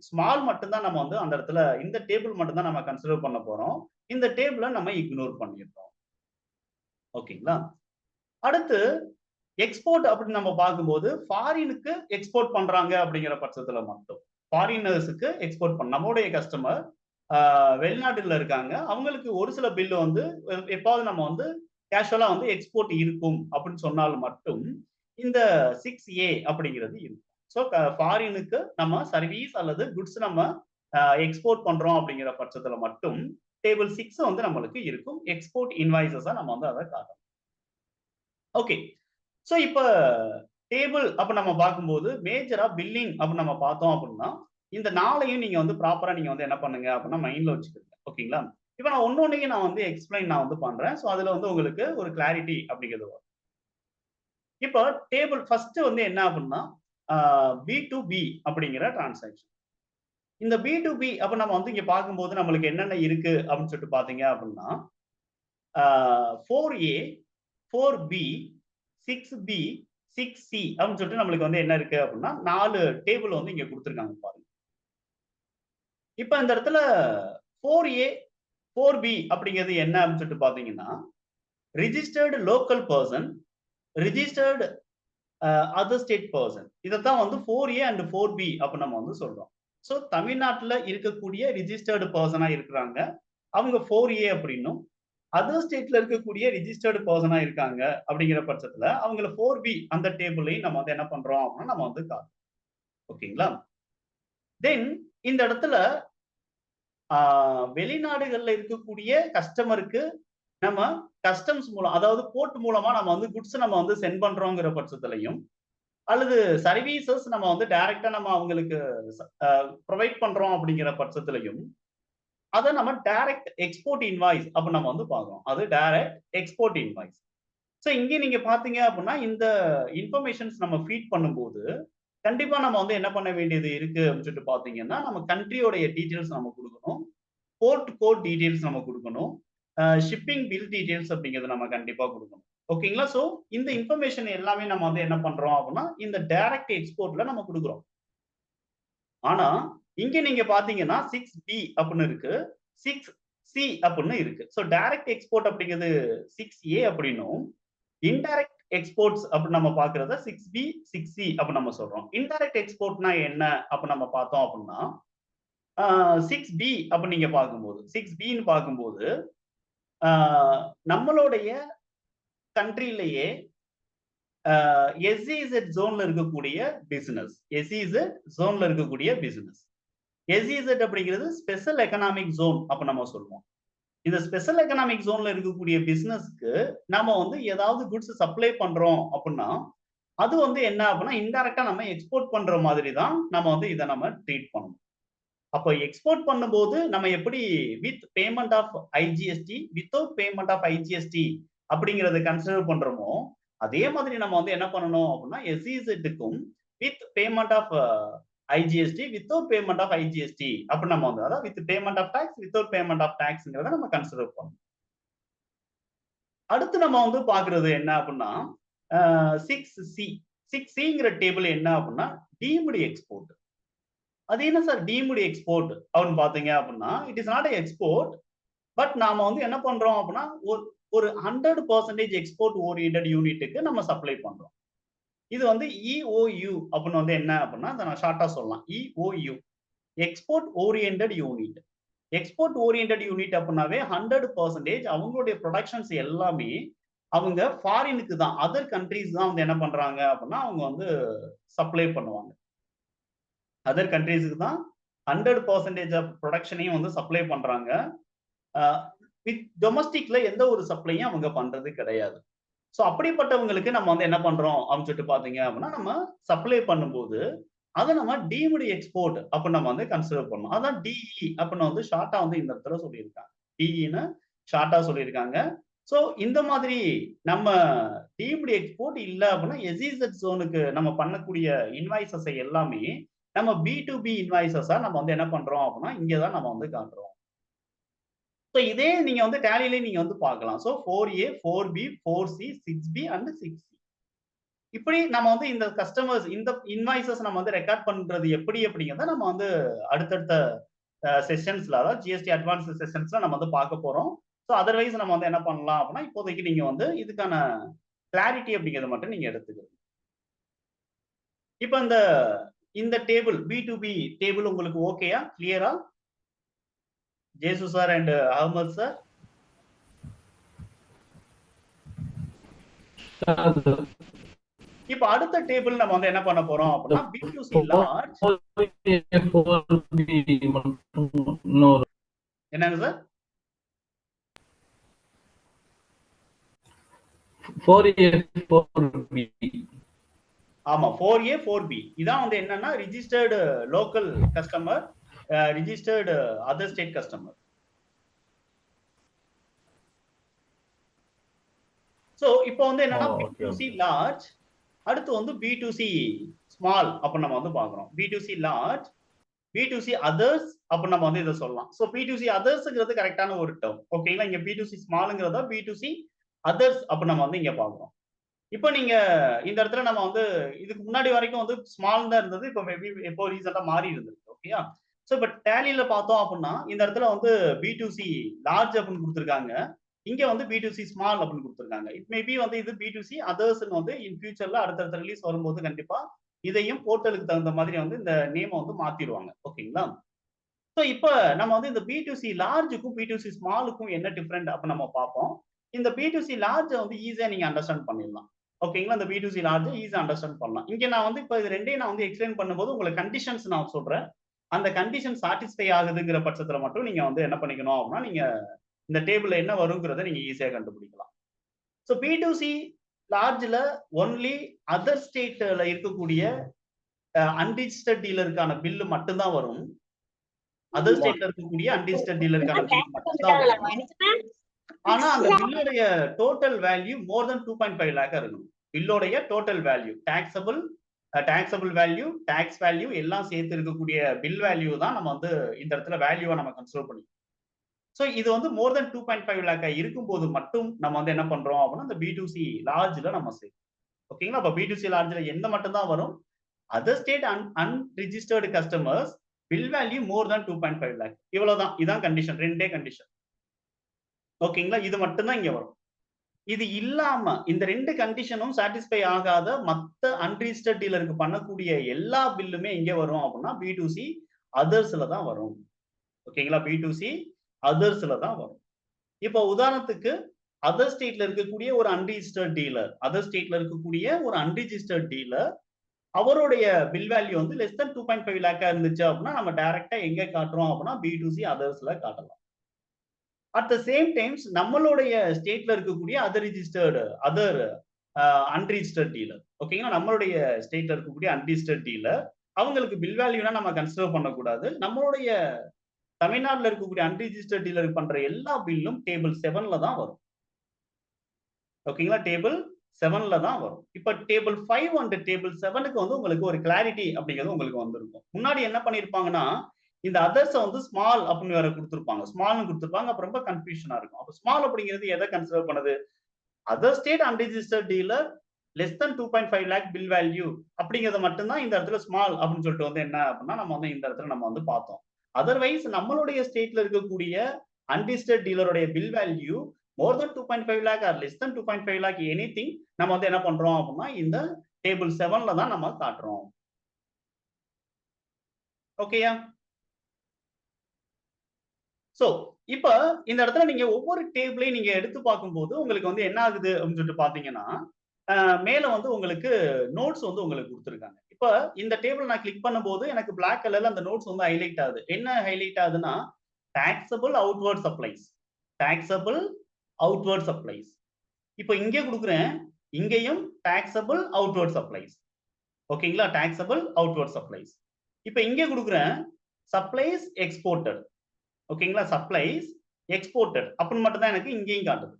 ஸ்மால் மட்டும் தான் நம்ம வந்து அந்த இடத்துல இந்த டேபிள் மட்டும் தான் நம்ம கன்சிடர் பண்ண போறோம். இந்த டேபிள நம்ம இக்னோர் பண்ணிடுறோம். ஓகேங்களா? அடுத்து எக்ஸ்போர்ட் அப்படின்னு நம்ம பார்க்கும்போது, ஃபாரினுக்கு எக்ஸ்போர்ட் பண்றாங்க அப்படிங்கிற பட்சத்துல மட்டும். ஃபாரினர்ஸ்க்கு எக்ஸ்போர்ட் நம்முடைய கஸ்டமர் வெளிநாட்டுல இருக்காங்க. அவங்களுக்கு ஒரு சில பில் வந்து எப்பாவது நம்ம வந்து கேஷுவலா வந்து எக்ஸ்போர்ட் இருக்கும் அப்படின்னு சொன்னால் மட்டும், இந்த 6A அப்படிங்கிறது இருக்கும். ஸோ ஃபாரினுக்கு நம்ம சர்வீஸ் அல்லது குட்ஸ் நம்ம எக்ஸ்போர்ட் பண்றோம் அப்படிங்கிற பட்சத்துல மட்டும், டேபிள் 6 வந்து நம்மளுக்கு இருக்கும். எக்ஸ்போர்ட் இன்வாய்ஸஸா நம்ம வந்து அத காட்டணும். ஓகே. சோ இப்ப டேபிள் அப்ப நம்ம பார்க்கும்போது, மேஜரா பில்லிங் அப்ப நம்ம பார்த்தோம் அப்டின்னா, இந்த 4யும் நீங்க வந்து ப்ராப்பரா நீங்க வந்து என்ன பண்ணுங்க அப்டின்னா மைண்ட்ல வச்சுக்கங்க. ஓகேங்களா? இப்ப நான் ஒண்ணொண்ணையும் நான் வந்து நான் வந்து பண்றேன். சோ அதுல வந்து உங்களுக்கு ஒரு கிளாரிட்டி அப்டிங்கிறது வரும். இப்ப டேபிள் ஃபர்ஸ்ட் வந்து என்ன அப்டின்னா, ஆ B2B அப்படிங்கிற டிரான்சாக்ஷன். இந்த B2B அப்ப நம்ம வந்து இங்க பார்க்கும்போது நம்மளுக்கு என்னென்ன இருக்கு அப்டின்னு சொல்லிட்டு பார்த்தீங்க அப்டின்னா, 4A 4B 6B 6C அப்படின்னு சொல்லிட்டு நம்மளுக்கு வந்து என்ன இருக்கு அப்படின்னா 4 டேபிள் வந்து இங்க கொடுத்துருக்காங்க பாருங்க. இப்ப இந்த இடத்துல 4A 4B அப்படிங்கிறது என்ன அப்படின்னு சொல்லிட்டு பாத்தீங்கன்னா registered local person, registered other state person, இதைத்தான் வந்து 4A அண்ட் 4B அப்ப நம்ம வந்து சொல்றோம். ஸோ தமிழ்நாட்டுல இருக்கக்கூடிய ரிஜிஸ்டர்டு பர்சனா இருக்கிறாங்க, அவங்க 4A அப்படின்னும், அதர் ஸ்டேட்ல இருக்கக்கூடிய ரிஜிஸ்டர்டு பர்சனா இருக்காங்க அப்படிங்கிற பட்சத்துல அவங்கள 4B அந்த டேபிளையும் நம்ம வந்து என்ன பண்றோம் அப்படின்னா நம்ம வந்து ஓகேங்களா. தென் இந்த இடத்துல வெளிநாடுகள்ல இருக்கக்கூடிய கஸ்டமருக்கு நம்ம கஸ்டம்ஸ் மூலம், அதாவது போர்ட் மூலமா நம்ம வந்து குட்ஸ் நம்ம வந்து சென்ட் பண்றோங்கிற பட்சத்திலையும், அல்லது சர்வீசஸ் நம்ம வந்து டைரக்டா நம்ம அவங்களுக்கு ப்ரொவைட் பண்றோம் அப்படிங்கிற பட்சத்திலையும் அதை நம்ம டைரக்ட் எக்ஸ்போர்ட் இன்வாய்ஸ் அப்ப நம்ம வந்து பார்க்கறோம். அது டைரக்ட் எக்ஸ்போர்ட் இன்வாய்ஸ். ஸோ இங்கே நீங்க பாத்தீங்க அப்படின்னா இந்த இன்ஃபர்மேஷன்ஸ் நம்ம ஃபீட் பண்ணும்போது கண்டிப்பா நம்ம வந்து என்ன பண்ண வேண்டியது இருக்கு அப்படின்னு சொல்லிட்டு பாத்தீங்கன்னா நம்ம கண்ட்ரியோடைய டீடைல்ஸ் நம்ம கொடுக்கணும், போர்ட் கோட் டீடைல்ஸ் நம்ம கொடுக்கணும், ஷிப்பிங் பில் டீடைல்ஸ் அப்படிங்கிறது நம்ம கண்டிப்பா கொடுக்கணும். ஓகேங்களா. ஸோ இந்த இன்ஃபர்மேஷன் எல்லாமே நம்ம வந்து என்ன பண்றோம் அப்படின்னா இந்த டைரக்ட் எக்ஸ்போர்ட்ல நம்ம கொடுக்குறோம். ஆனா இங்க நீங்க பாத்தீங்கன்னா 6B அப்படின்னு இருக்கு, 6C அப்படின்னு இருக்கு. ஸோ டைரக்ட் எக்ஸ்போர்ட் அப்படிங்கிறது 6A அப்படின்னும், இன்டைரக்ட் எக்ஸ்போர்ட்ஸ் அப்படின்னு நம்ம பாக்குறத 6B 6C அப்படின்னு நம்ம சொல்றோம். இன்டைரக்ட் எக்ஸ்போர்ட்னா என்ன அப்ப நம்ம பார்த்தோம் அப்படின்னா 6B அப்ப நீங்க பார்க்கும்போது 6Bன்னு பார்க்கும்போது நம்மளுடைய கண்ட்ரிலேயே SEZ ஜோன்ல இருக்கக்கூடிய பிசினஸ், SEZ ஜோன்ல இருக்கக்கூடிய பிசினஸ், SEZ அப்படிங்கிறது ஸ்பெஷல் எக்கனாமிக் ஜோன் அப்ப நம்ம சொல்லுவோம். இந்த ஸ்பெஷல் எக்கனாமிக் ஜோன்ல இருக்கக்கூடிய பிசினஸ்க்கு நாம வந்து ஏதாவது குட்ஸ் சப்ளை பண்றோம் அப்படின்னா அது வந்து என்ன அப்படின்னா இன்டைரக்டா நம்ம எக்ஸ்போர்ட் பண்ற மாதிரி தான் நம்ம வந்து இதை நம்ம ட்ரீட் பண்ணணும். அப்போ எக்ஸ்போர்ட் பண்ணும்போது நம்ம எப்படி with payment of IGST, without payment of IGST அப்படிங்கறத கன்சிடர் பண்றோமோ அதே மாதிரி நம்ம வந்து என்ன பண்ணணும் அப்படின்னா SEZக்கும் with payment of IGST, without payment of IGST அப்படி நம்ம வந்து அதாவது with payment of tax, without payment of டாக்ஸ்ங்கிறத நம்ம கன்சிடர் பண்ணணும். அடுத்து நம்ம வந்து பாக்குறது என்ன அப்படின்னா 6C 6Cங்கிற டேபிள் என்ன அப்படின்னா டீம்டு எக்ஸ்போர்ட். அது என்ன சார் டீம்டு எக்ஸ்போர்ட் அப்படின்னு பாத்தீங்க அப்படின்னா it is not export, but நாம வந்து என்ன பண்றோம் அப்படின்னா ஒரு 100% எக்ஸ்போர்ட் ஓரியன்டட் யூனிட்டுக்கு நம்ம சப்ளை பண்றோம். இது வந்து EOU அப்படின்னு வந்து என்ன அப்படின்னா நான் ஷார்ட்டா சொல்லலாம், EOU export oriented unit. Export oriented unit அப்படின்னாவே 100% அவங்களுடைய ப்ரொடக்ஷன்ஸ் எல்லாமே அவங்க ஃபாரினுக்கு தான், அதர் கண்ட்ரீஸ் தான் வந்து என்ன பண்றாங்க அப்படின்னா அவங்க வந்து சப்ளை பண்ணுவாங்க. அதர் கண்ட்ரீஸுக்கு தான் 100% ஆஃப் ப்ரொடக்ஷனையும் வந்து சப்ளை பண்றாங்க. வித் டொமஸ்டிக்ல எந்த ஒரு சப்ளையும் அவங்க பண்றது கிடையாது. ஸோ அப்படிப்பட்டவங்களுக்கு நம்ம வந்து என்ன பண்றோம் அப்படின்னு சொல்லிட்டு பாத்தீங்க அப்படின்னா நம்ம சப்ளை பண்ணும்போது அதை நம்ம டீம்டு எக்ஸ்போர்ட் அப்படின்னு நம்ம வந்து கன்சிடர் பண்ணணும். அதான் DE அப்படின்னு வந்து ஷார்ட்டா வந்து இந்த இடத்துல சொல்லியிருக்காங்க. DEன்னு ஷார்ட்டா சொல்லியிருக்காங்க. ஸோ இந்த மாதிரி நம்ம டீம்டு எக்ஸ்போர்ட் இல்ல அப்படின்னா SEZ ஜோனுக்கு நம்ம பண்ணக்கூடிய இன்வாய்சஸ் எல்லாமே நம்ம B2B இன்வாய்சஸா நம்ம வந்து என்ன பண்றோம் அப்படின்னா இங்கதான் நம்ம வந்து காட்டுறோம். ஸோ இதே நீங்க வந்து டேலிலே நீங்க வந்து பார்க்கலாம். So 4A 4B 4C 6B and 6C இப்படி நம்ம வந்து இந்த கஸ்டமர்ஸ் இந்த இன்வாய்சஸ் நம்ம வந்து ரெக்கார்ட் பண்றது எப்படி அப்படிங்கிறத நம்ம வந்து அடுத்தடுத்த செஷன்ஸ்ல அதாவது GST அட்வான்ஸ் செஷன்ஸ்ல நம்ம வந்து பார்க்க போறோம். ஸோ அதர்வைஸ் நம்ம வந்து என்ன பண்ணலாம் அப்படின்னா இப்போதைக்கு நீங்க வந்து இதுக்கான கிளாரிட்டி அப்படிங்கிறத மட்டும் நீங்க எடுத்துக்கணும். இப்போ இந்த டேபிள் B2B டேபிள் உங்களுக்கு ஓகேயா, கிளியரா? ஜேசு சார் அண்ட் அகமது சார். இப்ப அடுத்த டேபிள் நம்ம வந்து என்ன பண்ண போறோம் அப்படின்னா B2C லார்ஜ். என்னங்க சார்? 4A 4B. ஆமா 4A 4B இதான் வந்து என்னன்னா registered local customer, registered other state customer. So இப்போ வந்து என்னன்னா B2C லார்ஜ், அடுத்து வந்து B2C ஸ்மால் அப்ப நம்ம வந்து பாக்குறோம். B2C லார்ஜ், B2C அதர்ஸ், அப்ப நம்ம வந்து இத சொல்லலாம். சோ B2C அதர்ஸ்ங்கிறது கரெக்ட்டான ஒரு டெர்ம். ஓகேங்களா? இங்க B2C ஸ்மால்ங்கிறத B2C அதர்ஸ் அப்ப நம்ம வந்து இங்க பார்க்கிறோம். இப்ப நீங்க இந்த இடத்துல நம்ம வந்து இதுக்கு முன்னாடி வரைக்கும் வந்து ஸ்மால் தான் இருந்தது. இப்ப மேபி இப்போ ரீசென்ட்டா மாறி இருந்திருக்கு. ஓகேயா? சோ இப்ப டேலில பார்த்தோம் அப்டின்னா, இந்த இடத்துல வந்து B2C லார்ஜ் அப்டின்னு குடுத்திருக்காங்க. இங்க வந்து B2C ஸ்மால் அப்டின்னு குடுத்திருக்காங்க. இட் மே பி வந்து இது B2C அதர்ஸ்ன்னு வந்து இன் ஃபியூச்சர்ல அடுத்தடுத்த ரிலீஸ் வரும்போது கண்டிப்பா இதையும் போர்ட்டலுக்கு தகுந்த மாதிரி வந்து இந்த நேம வந்து மாத்திருவாங்க. ஓகேங்களா? சோ இப்ப நம்ம வந்து இந்த B2C லார்ஜ்க்கும் B2C ஸ்மாலுக்கும் என்ன டிஃபரெண்ட் அப்ப நம்ம பார்ப்போம். இந்த B2C லார்ஜ வந்து ஈஸியா நீங்க அண்டர்ஸ்டாண்ட் பண்ணிடலாம். ஓகேங்களா? இந்த B2C லார்ஜ ஈஸியா அண்டர்ஸ்டாண்ட் பண்ணலாம். இங்க நான் வந்து இப்ப இது 2யும் நான் வந்து எக்ஸ்பிளைன் பண்ணும்போது உங்களுக்கு கண்டிஷன்ஸ் நான் சொல்றேன். அந்த கண்டிஷன் சாட்டிஸ்ஃபை ஆகுதுங்கிற பட்சத்துல மட்டும் நீங்க வந்து என்ன பண்ணிக்கணும் அப்படின்னா, நீங்க இந்த டேபிள்ல என்ன வருங்கிறத நீங்க ஈஸியா கண்டுபிடிக்கலாம். சோ B2C லார்ஜ்ல ஒன்லி அதர் ஸ்டேட்ல இருக்கக்கூடிய அன்ரிஜிஸ்டர்ட் டீலருக்கான பில் மட்டும் தான் வரும். அதர் ஸ்டேட்ல இருக்கக்கூடிய அன்ரிஜிஸ்டர்ட் டீலருக்கான பில் மட்டும் தான் வரும். ஆனா அந்த பில்லுடைய டோட்டல் வேல்யூ மோர் தென் 2.5 லேக்கா இருக்கணும். பில்லோடைய total value taxable value, tax value எல்லாம் சேர்த்து இருக்கக்கூடிய பில் வேல்யூ தான் நம்ம வந்து இந்த இடத்துல வேல்யூவா நம்ம கன்சிடர் பண்ணிக்கணும். சோ இது வந்து மோர் தென் 2.5 லேக்கா இருக்கும்போது மட்டும் நம்ம வந்து என்ன பண்றோம் அப்படின்னா, இந்த B2C லார்ஜ்ல நம்ம சேர்க்கிறோம். ஓகேங்களா? அப்ப B2C லார்ஜ்ல எந்த மட்டும் தான் வரும்? Other state unregistered customers bill value more தென் 2.5 லேக். இவ்வளவுதான். இதான் கண்டிஷன். 2டே கண்டிஷன். ஓகேங்களா? இது மட்டும் தான் இங்க வரும். இது இல்லாம இந்த 2 கண்டிஷனும் சாட்டிஸ்ஃபை ஆகாத மத்த அன்ரிஜிஸ்டர்ட் டீலருக்கு பண்ணக்கூடிய எல்லா பில்லுமே எங்க வரும் அப்படின்னா, B2C அதர்ஸ்ல தான் வரும். ஓகேங்களா? B2C அதர்ஸ்ல தான் வரும். இப்போ உதாரணத்துக்கு அதர் ஸ்டேட்ல இருக்கக்கூடிய ஒரு அன்ரிஜிஸ்டர்ட் டீலர் அவருடைய பில் வேல்யூ வந்து லெஸ் தென் 2.5 லேக்கா இருந்துச்சு அப்படின்னா, நம்ம டைரக்ட்டா எங்க காட்டுறோம் அப்படின்னா, B2C அதர்ஸ்ல காட்டலாம். அட் த சேம் டைம்ஸ் நம்மளுடைய ஸ்டேட்ல இருக்கக்கூடிய அதர் அன்ரிஜிஸ்டர்ட் டீலர். ஓகேங்களா? நம்மளுடைய ஸ்டேட்ல இருக்கக்கூடிய அன்ரிஜிஸ்டர்ட் டீலர் அவங்களுக்கு பில் வேல்யூனா நம்ம கன்சிடர் பண்ணக்கூடாது. நம்மளுடைய தமிழ்நாட்டுல இருக்கக்கூடிய அன்ரிஜிஸ்டர்ட் டீலருக்கு பண்ற எல்லா பில்லும் டேபிள் 7ல தான் வரும். ஓகேங்களா? டேபிள் 7ல தான் வரும். இப்ப டேபிள் 5 அண்ட் டேபிள் 7க்கு வந்து உங்களுக்கு ஒரு கிளாரிட்டி அப்படிங்கிறது உங்களுக்கு வந்திருக்கும். முன்னாடி என்ன பண்ணியிருப்பாங்கன்னா, இந்த அதர்ஸ வந்து ஸ்மால் அப்படின்னு வேற குடுத்திருப்பாங்க. ஸ்மால்ன்னு குடுத்திருப்பாங்க. அப்ப ரொம்ப கன்ஃப்யூஷனா இருக்கும். அப்ப ஸ்மால் அப்படிங்கிறது எத கன்சிடர் பண்ணுது? Other state unregistered dealer less than 2.5 lakh bill value அப்படிங்கிறத மட்டும் தான் இந்த இடத்துல ஸ்மால் அப்படின்னு சொல்லிட்டு வந்து என்ன அப்படின்னா, நம்ம வந்து இந்த இடத்துல நம்ம வந்து பார்த்தோம். அதர்வைஸ் நம்மளுடைய ஸ்டேட்ல இருக்கக்கூடிய அன்ரிஜிஸ்டர்ட் டீலருடைய bill value more then 2.5 lakh or less than 2.5 lakh anything நம்ம வந்து என்ன பண்றோம் அப்படின்னா, இந்த டேபிள் 7ல தான் நம்ம காட்டுறோம். ஓகேயா? சோ, இப்ப இந்த இடத்துல நீங்க ஒவ்வொரு டேபிளையும் நீங்க எடுத்து பார்க்கும்போது, உங்களுக்கு வந்து என்ன ஆகுது அப்படின்னு சொல்லிட்டு பார்த்தீங்கன்னா, மேல வந்து உங்களுக்கு நோட்ஸ் வந்து உங்களுக்கு குடுத்திருக்காங்க. இப்ப இந்த டேபிள் நான் கிளிக் பண்ணும்போது எனக்கு பிளாக் கலர்ல அந்த நோட்ஸ் வந்து ஹைலைட் ஆகுது. என்ன ஹைலைட் ஆகுதுன்னா, taxable outward supplies. Taxable outward supplies. இப்ப இங்க குடுக்குறேன். இங்கேயும் டாக்ஸபிள் அவுட்வர்ட் சப்ளைஸ். ஓகேங்களா? Taxable outward supplies. இப்ப இங்க குடுக்குறேன். Supplies exported. ஓகேங்களா? சப்ளைஸ் எக்ஸ்போர்ட்டட் அப்படின்னு மட்டும் தான் எனக்கு இங்கேயும் காட்டுது.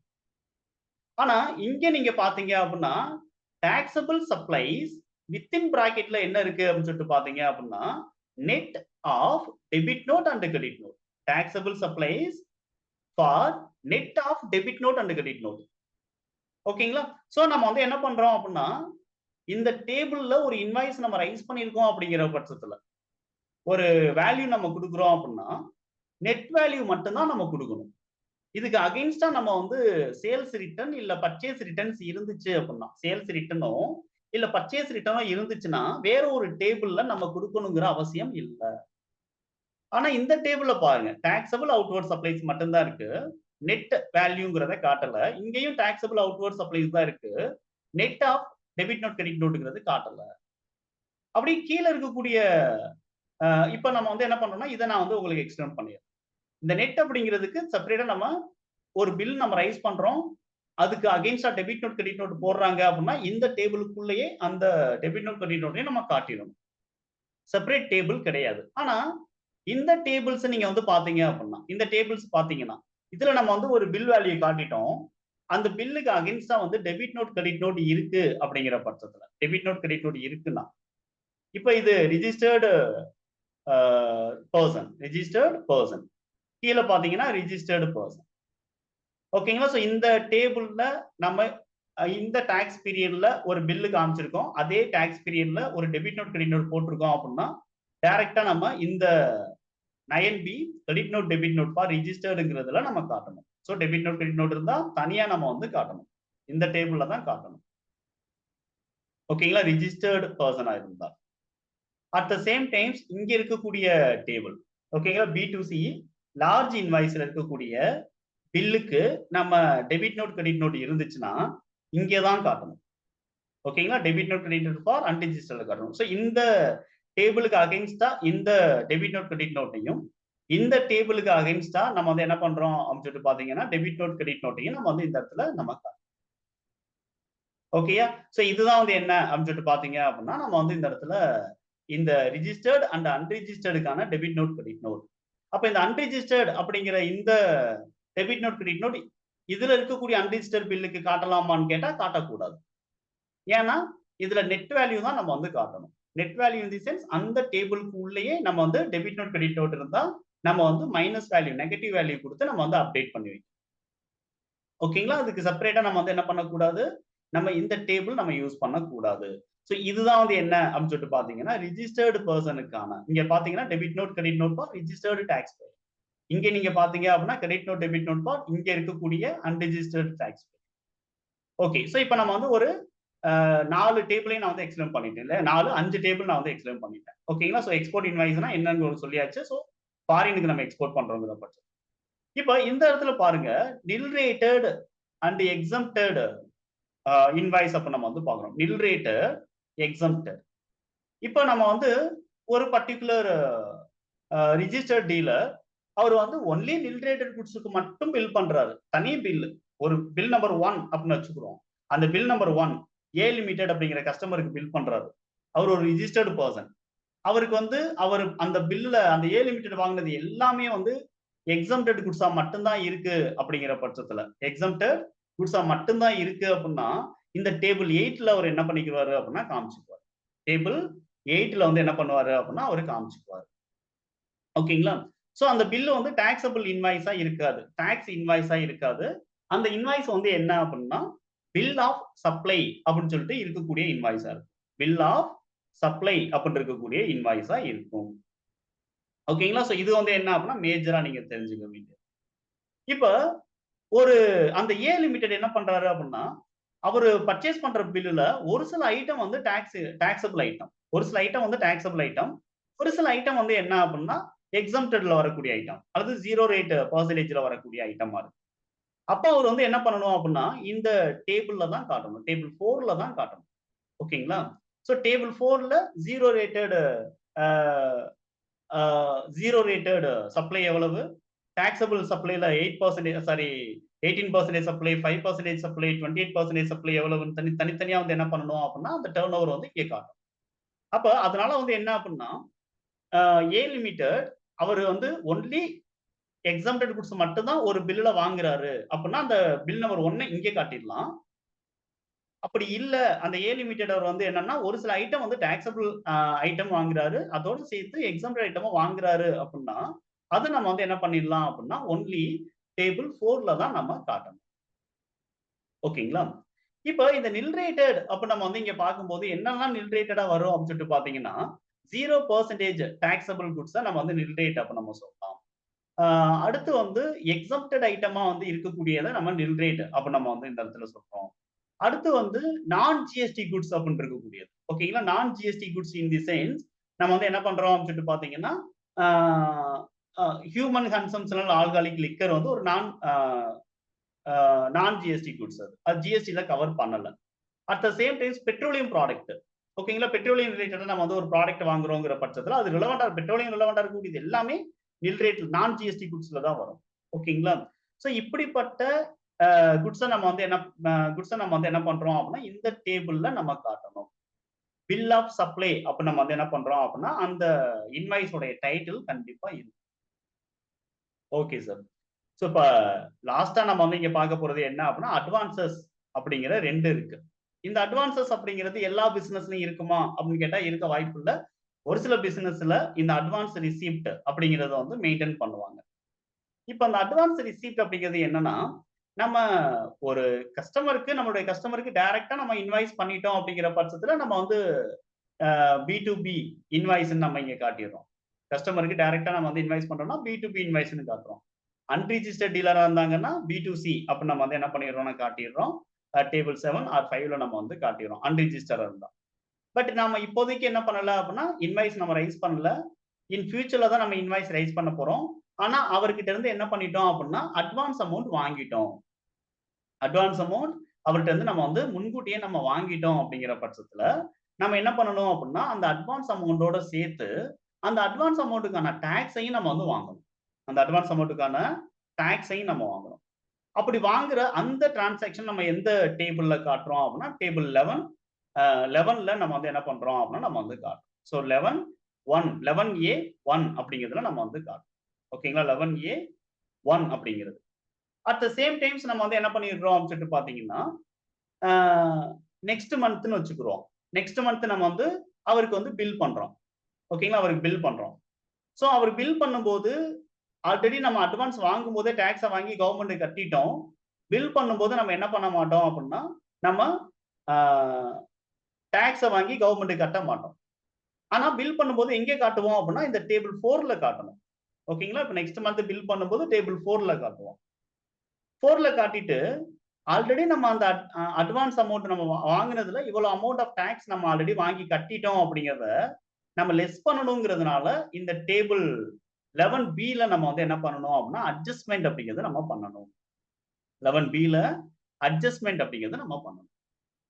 ஆனா, இங்க நீங்க பார்த்தீங்க அப்படின்னா, டாக்ஸபிள் சப்ளைஸ் வித்தின் பிராக்கெட்ல என்ன இருக்கு அப்படின்னு சொல்லிட்டு பார்த்தீங்க அப்படின்னா, net of debit note and credit note. Taxable supplies for net of debit note and credit note. ஓகேங்களா? சோ நம்ம வந்து என்ன பண்றோம் அப்படின்னா, இந்த டேபிள்ல ஒரு இன்வாய்ஸ் நம்ம ரைஸ் பண்ணியிருக்கோம் அப்படிங்கிற பட்சத்துல, ஒரு வேல்யூ நம்ம குடுக்குறோம் அப்படின்னா, நெட் வேல்யூ மட்டும் தான் நம்ம குடுக்கணும். இதுக்கு அகைன்ஸ்டா நம்ம வந்து சேல்ஸ் ரிட்டர்ன் இல்ல பர்ச்சேஸ் ரிட்டர்ன்ஸ் இருந்துச்சு அப்படின்னா, சேல்ஸ் ரிட்டர்னோ இல்ல பர்ச்சேஸ் ரிட்டர்னோ இருந்துச்சுன்னா, வேற ஒரு டேபிள்ல நம்ம குடுக்கணுங்கிற அவசியம் இல்ல. ஆனா இந்த டேபிள்ல பாருங்க, டாக்ஸபிள் அவுட்வர்ட் சப்ளைஸ் மட்டும் தான் இருக்கு. நெட் வேல்யூங்கிறத காட்டல. இங்கேயும் டாக்ஸபிள் அவுட்வர்ட் சப்ளைஸ் தான் இருக்கு. Net of debit note, credit நோட்ங்கிறது காட்டல. அப்படியே கீழ இருக்கக்கூடிய இப்ப நம்ம வந்து என்ன பண்றோம்னா, இத நான் வந்து உங்களுக்கு எக்ஸ்பிளைன் பண்ணிர்றேன். இந்த நெட் அப்படிங்கிறதுக்கு செப்பரேட்டா நம்ம ஒரு பில் நம்ம ரைஸ் பண்றோம். அதுக்கு அகைன்ஸ்டா டெபிட் நோட், கிரெடிட் நோட் போடுறாங்க அப்படின்னா, இந்த டேபிளுக்குள்ளேயே அந்த டெபிட் நோட், கிரெடிட் நோட்டையும் நம்ம காட்டிடணும். செப்பரேட் டேபிள் கிடையாது. ஆனா, இந்த டேபிள்ஸ் நீங்க வந்து பார்த்தீங்க அப்படின்னா, இந்த டேபிள்ஸ் பார்த்தீங்கன்னா, இதுல நம்ம வந்து ஒரு பில் வேல்யூ காட்டிட்டோம். அந்த பில்லுக்கு அகைன்ஸ்டா வந்து டெபிட் நோட், கிரெடிட் நோட் இருக்கு அப்படிங்கிற பட்சத்துல, டெபிட் நோட், கிரெடிட் நோட் இருக்குன்னா, இப்ப இது ரிஜிஸ்டர்டு பர்சன், ரிஜிஸ்டர்ட் பர்சன். கீழே பாத்தீங்கன்னா ரிஜிஸ்டர்டு பர்சன். ஓகேங்களா? ஸோ இந்த டேபிள்ல நம்ம இந்த டாக்ஸ் பீரியட்ல ஒரு பில்லு காமிச்சிருக்கோம். அதே டாக்ஸ் பீரியட்ல ஒரு டெபிட் நோட், கிரெடிட் நோட் போட்டிருக்கோம் அப்படின்னா, டைரக்டா நம்ம இந்த 9B credit note, debit note for ரிஜிஸ்டர்டுங்கிறதுல நம்ம காட்டணும். So debit note, credit note இருந்தா தனியா நம்ம வந்து காட்டணும். இந்த டேபிள்ல தான் காட்டணும். ஓகேங்களா? ரிஜிஸ்டர்டு பர்சனா இருந்தா. அட் த சேம் டைம்ஸ் இங்க இருக்கக்கூடிய டேபிள், ஓகேங்களா? B2C லார்ஜ் இன்வாய்ஸ்ல இருக்கக்கூடிய பில்லுக்கு நம்ம டெபிட் நோட், கிரெடிட் நோட் இருந்துச்சுன்னா இங்கே தான் காட்டணும். ஓகேங்களா? Debit note, credit note for அன்ரிஜிஸ்டர்ல காட்டணும். ஸோ இந்த டேபிளுக்கு அகைன்ஸ்டா இந்த டெபிட் நோட், கிரெடிட் நோட்டையும், இந்த டேபிளுக்கு அகைன்ஸ்டா நம்ம வந்து என்ன பண்றோம் அப்படின்னு சொல்லிட்டு பாத்தீங்கன்னா, டெபிட் நோட், கிரெடிட் நோட்டையும் நம்ம வந்து இந்த இடத்துல நம்ம காட்டணும். ஓகேயா? ஸோ இதுதான் வந்து என்ன அப்படின்னு சொல்லிட்டு பாத்தீங்க அப்படின்னா, நம்ம வந்து இந்த இடத்துல இந்த ரிஜிஸ்டர்ட் அண்ட் அன்ரிஜிஸ்டர்டுக்கான டெபிட் நோட், கிரெடிட் நோட். அப்ப இந்த அன்ரிஜிஸ்டர்ட் அப்படிங்கிற இந்த டெபிட் நோட், கிரெடிட் நோட் இதுல இருக்கக்கூடிய அன்ரிஜிஸ்டர்ட் பில்லுக்கு காட்டலாமான்னு கேட்டா காட்டக்கூடாது. ஏன்னா இதுல நெட் வேல்யூ தான் நம்ம வந்து காட்டணும். Net value in the sense அந்த டேபிளுக்கு உள்ளேயே நம்ம வந்து டெபிட் நோட், கிரெடிட் நோட் இருந்தா நம்ம வந்து மைனஸ் வேல்யூ, நெகட்டிவ் வேல்யூ கொடுத்து நம்ம வந்து அப்டேட் பண்ணி வைக்கணும். ஓகேங்களா? அதுக்கு செப்பரேட்டா நம்ம வந்து என்ன பண்ணக்கூடாது, நம்ம இந்த டேபிள் நம்ம யூஸ் பண்ணக்கூடாது. ஸோ இதுதான் வந்து என்ன அப்படின்னு சொல்லிட்டு பாத்தீங்கன்னா, ரிஜிஸ்டர்டு பர்சனுக்கான இங்க பாத்தீங்கன்னா debit note, credit note for registered tax payer. இங்க நீங்க பாத்தீங்க அப்படின்னா credit note, debit note for இங்க இருக்கக்கூடிய unregistered tax payer. Okay, so இப்போ நம்ம வந்து ஒரு 4 டேபிளையும் நான் வந்து எக்ஸ்பிளைன் பண்ணிட்டேன். இல்ல 5 டேபிள் நான் வந்து எக்ஸ்பிளைன் பண்ணிட்டேன். ஓகேங்களா? ஸோ எக்ஸ்போர்ட் இன்வாய்ஸ்னா என்னன்னு ஒரு சொல்லியாச்சு. ஸோ ஃபாரினுக்கு நம்ம எக்ஸ்போர்ட் பண்றோங்கிற பட்சம். இப்போ இந்த இடத்துல பாருங்க, நில் ரேட்டட் அண்ட் எக்ஸம்ப்டட் இன்வாய்ஸ் அப்ப நம்ம வந்து பார்க்குறோம். நில் ரேட்டட், எக்ஸம்ப்டட். இப்போ நம்ம வந்து ஒரு பர்டிகுலர் ரிஜிஸ்டர்ட் டீலர் அவர் வந்து ஒன்லி நில் ரேட்டட் குட்ஸுக்கு மட்டும் பில் பண்றாரு. தனி பில், ஒரு பில் நம்பர் 1 அப்படின்னு வச்சுக்கிறோம். அந்த பில் நம்பர் 1 ஏ லிமிடெட் அப்படிங்கிற கஸ்டமருக்கு பில் பண்றாரு. அவர் ஒரு ரிஜிஸ்டர்டு பர்சன். அவருக்கு வந்து அவர் அந்த பில்லுல அந்த ஏ லிமிடெட் வாங்கினது எல்லாமே வந்து எக்ஸம்ப்டட் குட்ஸா மட்டும்தான் இருக்கு அப்படிங்கிற பட்சத்துல, எக்ஸம்ப்டட் குட்ஸா மட்டும்தான் இருக்கு அப்படின்னா இந்த டேபிள் 8ல அவர் என்ன பண்ணிக்குவாரு அப்படின்னா காமிச்சுக்குவார். டேபிள் 8ல வந்து என்ன பண்ணுவாரு அப்படின்னா அவரு காமிச்சுக்குவார். ஓகேங்களா? சோ அந்த பில் வந்து டாக்ஸபிள் இன்வாய்ஸா இருக்காது. டாக்ஸ் இன்வாய்ஸா இருக்காது. அந்த இன்வாய்ஸ் வந்து என்ன அப்படின்னா பில் ஆஃப் சப்ளை அப்படின்னு சொல்லிட்டு இருக்கக்கூடிய இன்வாய்ஸா இருக்கும். பில் ஆஃப் சப்ளை அப்படின்னு இருக்கக்கூடிய இன்வாய்ஸா இருக்கும். ஓகேங்களா? சோ இது வந்து என்ன அப்படின்னா மேஜரா நீங்க தெரிஞ்சுக்க வேண்டியது. இப்ப ஒரு அந்த ஏ லிமிடெட் என்ன பண்றாரு அப்படின்னா, அவரு பர்ச்சேஸ் பண்ற பில்லுல ஒரு சில ஐட்டம் வந்து டாக்ஸபிள் ஐட்டம். ஒரு சில ஐட்டம் வந்து டாக்ஸபிள் ஐட்டம். ஒரு சில ஐட்டம் வந்து என்ன அப்படின்னா எக்ஸம்ப்டட்ல வரக்கூடிய ஐட்டம். அல்லது 0 ரேட் பெர்சன்டேஜ்ல வரக்கூடிய ஐட்டமா இருக்கு. அப்ப அவர் வந்து என்ன பண்ணணும் அப்படின்னா, இந்த டேபிள்ல தான் காட்டணும். டேபிள் 4ல தான் காட்டணும். ஓகேங்களா? சோ டேபிள் 4ல 0 rated uh uh 0 rated supply எவ்வளவு? டாக்ஸபிள் சப்ளைல 8% சாரி 18% சப்ளை, 5% சப்ளை, 28% சப்ளை எவ்வளவுன்னு தனித்தனியா வந்து என்ன பண்ணணும் அப்படின்னா, அந்த டர்ன் ஓவர் வந்து இங்க காட்டும். அப்ப அதனால வந்து என்ன அப்படின்னா, ஏ லிமிடெட் அவரு வந்து ஒன்லி எக்ஸம்ப்டட் குட்ஸ் மட்டும் தான் ஒரு பில்லுல வாங்குறாரு அப்படின்னா, அந்த பில் நம்பர் 1 இங்கே காட்டிடலாம். அப்படி இல்ல, அந்த ஏ லிமிடெட் அவர் வந்து என்னன்னா, ஒரு சில ஐட்டம் வந்து டாக்ஸபிள் ஐட்டம் வாங்குறாரு. அதோட சேர்த்து எக்ஸம்ப்டட் ஐட்டமும் வாங்குறாரு அப்படின்னா, அத நம்ம வந்து என்ன பண்ணிடலாம் அப்படின்னா, ஒன்லி டேபிள் 4ல தான் நம்ம காட்டணும். ஓகேங்களா? இப்ப இந்த நில் ரேட்டட் அப்ப நம்ம வந்து இங்க பார்க்கும்போது என்னெல்லாம் நில் ரேட்டடா வரும் அப்படின்னு சொல்லிட்டு பார்த்தீங்கன்னா, 0% டாக்ஸபிள் குட்ஸ நம்ம வந்து நில் ரேட் அப்ப நம்ம சொல்லலாம். அடுத்து வந்து எக்ஸம்ப்டட் ஐட்டமா வந்து இருக்கக்கூடியத நம்ம நில் ரேட் அப்ப நம்ம வந்து இந்த இடத்துல சொல்றோம். அடுத்து வந்து நான் ஜிஎஸ்டி குட்ஸ் அப்படின்னு இருக்கக்கூடியது. ஓகேங்களா? நான் GST goods in the sense நம்ம வந்து என்ன பண்றோம் அப்படின்னு சொல்லிட்டு பார்த்தீங்கன்னா, ஹியூமன் கன்சம்ப்ஷனல் ஆல்கஹாலிக் லிக்கர் வந்து ஒரு நான் ஜிஎஸ்டி குட்ஸ் அது. அது ஜிஎஸ்டில கவர் பண்ணல. At the same times petroleum product. ஓகேங்களா? பெட்ரோலியம் ரிலேட்டடா நம்ம வந்து ஒரு ப்ராடக்ட் வாங்குறோங்கிற பட்சத்துல அது ரிலவெண்டா பெட்ரோலியம் ரிலவெண்டா இருக்கக்கூடியது எல்லாமே நில் ரேட் நான் ஜிஎஸ்டி குட்ஸ்ல தான் வரும். ஓகேங்களா? சோ இப்படிப்பட்ட குட்ஸ நம்ம வந்து என்ன பண்றோம் அப்படின்னா, இந்த டேபிள்ல நம்ம காட்டணும். பில் ஆஃப் சப்ளை அப்ப நம்ம வந்து என்ன பண்றோம் அப்படின்னா, அந்த இன்வாய்ஸ் உடைய டைட்டில் கண்டிப்பா இருக்கும். Okay sir. சோ இப்ப லாஸ்ட்டா நம்ம வந்து இங்க பார்க்க போறது என்ன அப்படின்னா, அட்வான்ஸஸ் அப்படிங்கிற 2 இருக்கு. இந்த அட்வான்ஸஸ் அப்படிங்கிறது எல்லா பிசினஸ்லயும் இருக்குமா அப்படின்னு கேட்டா இருக்க வாய்ப்பு இல்ல. ஒரு சில பிசினஸ்ல இந்த அட்வான்ஸ் ரிசீப்ட் அப்படிங்கிறத வந்து மெயின்டைன் பண்ணுவாங்க. இப்ப அந்த அட்வான்ஸ் ரிசீப்ட் அப்படிங்கிறது என்னன்னா, நம்ம ஒரு நம்மளுடைய கஸ்டமருக்கு டைரக்ட்டா நம்ம இன்வாய்ஸ் பண்ணிட்டோம் அப்படிங்கிற பட்சத்துல நம்ம வந்து பி2பி இன்வாய்ஸ்ன்னு நம்ம இங்க காட்டிடுறோம். கஸ்டமருக்கு டைரக்ட்டா நம்ம வந்து இன்வாய்ஸ் பண்றோம்னா பி2பி இன்வாய்ஸ்ன்னு காட்டுறோம். அன்ரிஜிஸ்டர்ட் டீலரா இருந்தாங்கன்னா பி2சி அப்படின்னு நம்ம வந்து என்ன பண்ணிடுறோம்னா காட்டிடுறோம். டேபிள் 7 ஆர் 5ல நம்ம வந்து காட்டிடுறோம். அன்ரிஜிஸ்டரா இருந்தா. பட் நாம இப்போதைக்கு என்ன பண்ணல அப்படின்னா, இன்வாய்ஸ் நம்ம ரைஸ் பண்ணல. இன் ஃபியூச்சர்ல தான் நம்ம இன்வாய்ஸ் ரைஸ் பண்ண போறோம். ஆனா அவர்கிட்ட இருந்து என்ன பண்ணிட்டோம் அப்படின்னா, அட்வான்ஸ் அமௌண்ட் வாங்கிட்டோம். அட்வான்ஸ் அமௌண்ட் அவர்ட்ட இருந்து நம்ம வந்து முன்கூட்டியே நம்ம வாங்கிட்டோம் அப்படிங்கிற பட்சத்துல, நம்ம என்ன பண்ணணும் அப்படின்னா, அந்த அட்வான்ஸ் அமௌண்டோட சேர்த்து, அந்த அட்வான்ஸ் அமௌண்ட்க்கான டாக்ஸையும் நம்ம வந்து வாங்கணும். அந்த அட்வான்ஸ் அமௌண்ட்க்கான டாக்ஸையும் நம்ம வாங்கணும். அப்படி வாங்குற அந்த டிரான்சாக்ஷன் நம்ம எந்த டேபிள்ல காட்டுறோம் அப்படின்னா, டேபிள் 11 11ல நம்ம வந்து என்ன பண்றோம் அப்படின்னா, நம்ம வந்து காட்டுறோம். ஸோ 11 1 11A 1 அப்படிங்கிறதுல நம்ம வந்து காட்டுறோம். ஓகேங்களா? 11A 1 அப்படிங்கிறது. அட் த சேம் டைம்ஸ் நம்ம வந்து என்ன பண்ணிடுறோம் அப்படின்னு சொல்லிட்டு பார்த்தீங்கன்னா, ஆ நெக்ஸ்ட் மந்த்ன்னு வச்சுக்குறோம். நெக்ஸ்ட் மந்த் நம்ம வந்து அவருக்கு வந்து பில் பண்றோம். ஓகேங்களா? அவருக்கு பில் பண்றோம். ஸோ அவர் பில் பண்ணும்போது, ஆல்ரெடி நம்ம அட்வான்ஸ் வாங்கும்போதே டாக்ஸ வாங்கி கவர்மெண்ட்க்கு கட்டிட்டோம். பில் பண்ணும்போது நம்ம என்ன பண்ண மாட்டோம் அப்படின்னா, நம்ம ஆ டாக்ஸ வாங்கி கவர்மெண்ட்க்கு கட்ட மாட்டோம். ஆனா பில் பண்ணும்போது எங்கே காட்டுவோம் அப்படின்னா, இந்த டேபிள் 4ல காட்டணும். ஓகேங்களா? இப்ப நெக்ஸ்ட் மந்த் பில் பண்ணும்போது டேபிள் 4ல காட்டுவோம். 4ல காட்டிட்டு, ஆல்ரெடி நம்ம அந்த அட்வான்ஸ் அமௌண்ட் நம்ம வாங்குனதுல இவ்வளவு அமௌண்ட் ஆஃப் டாக்ஸ் நம்ம ஆல்ரெடி வாங்கி கட்டிட்டோம் அப்படிங்கிறத நம்ம லெஸ் பண்ணணுங்கிறதுனால, இந்த டேபிள் 11பில நம்ம வந்து என்ன பண்ணணும் அப்படின்னா, அட்ஜஸ்ட்மென்ட் அப்படிங்கிறத நம்ம பண்ணணும். 11பில அட்ஜஸ்ட்மென்ட் அப்படிங்கிறத நம்ம பண்ணணும்.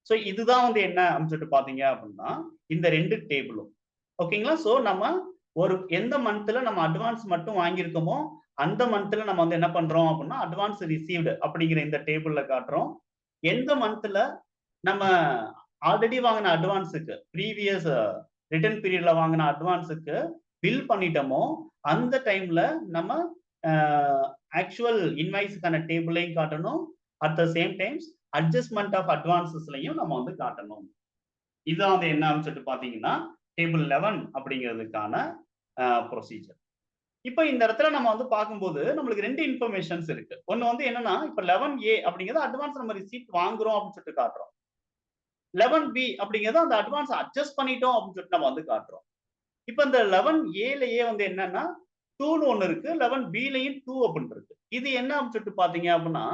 சோ இதுதான் வந்து என்ன அப்படின்னு சொல்லிட்டு பார்த்தீங்க அப்படின்னா, இந்த 2 டேபிளும். ஓகேங்களா? சோ நம்ம எந்த மந்த்ல நம்ம அட்வான்ஸ் மட்டும் வாங்கியிருக்கோமோ, அந்த மந்த்ல நம்ம வந்து என்ன பண்றோம் அப்படின்னா, அட்வான்ஸ் ரிசீவ்ட் அப்படிங்கிற இந்த டேபிள்ல காட்டுறோம். எந்த மந்த்ல நம்ம ஆல்ரெடி வாங்குன அட்வான்ஸ்க்கு ப்ரீவியஸ் ரிட்டர்ன் பீரியட்ல வாங்குன அட்வான்ஸ்க்கு பில் பண்ணிட்டோமோ, அந்த டைம்ல நம்ம அ ஆக்சுவல் இன்வாய்ஸ்க்கான டேபிளையும் காட்டணும். At the same times adjustment of அட்வான்ஸஸ்லயும் நம்ம வந்து காட்டணும். இதுதான் வந்து என்ன அப்படின்னு சொல்லிட்டு பார்த்தீங்கன்னா, டேபிள் 11 அப்படிங்கிறதுக்கான ப்ரொசீஜர். இப்ப இந்த இடத்துல நம்ம வந்து பார்க்கும்போது, நம்மளுக்கு 2 இன்ஃபர்மேஷன்ஸ் இருக்கு. ஒண்ணு வந்து என்னன்னா, இப்ப 11A அப்படிங்கிறது அட்வான்ஸ் நம்ம ரிசீப்ட் வாங்குறோம் அப்படின்னு சொல்லிட்டு காட்டுறோம். 11B அப்படிங்கிறது அந்த அட்வான்ஸ் அட்ஜஸ்ட் பண்ணிட்டோம் அப்படின்னு சொல்லிட்டு நம்ம வந்து காட்டுறோம். இப்ப இந்த 11Aலயே வந்து என்னன்னா, 2ன்னு ஒண்ணு இருக்கு. 11Bலயும் 2 அப்படின்னு இருக்கு. இது என்ன அப்படின்னு சொல்லிட்டு பார்த்தீங்க அப்படின்னா,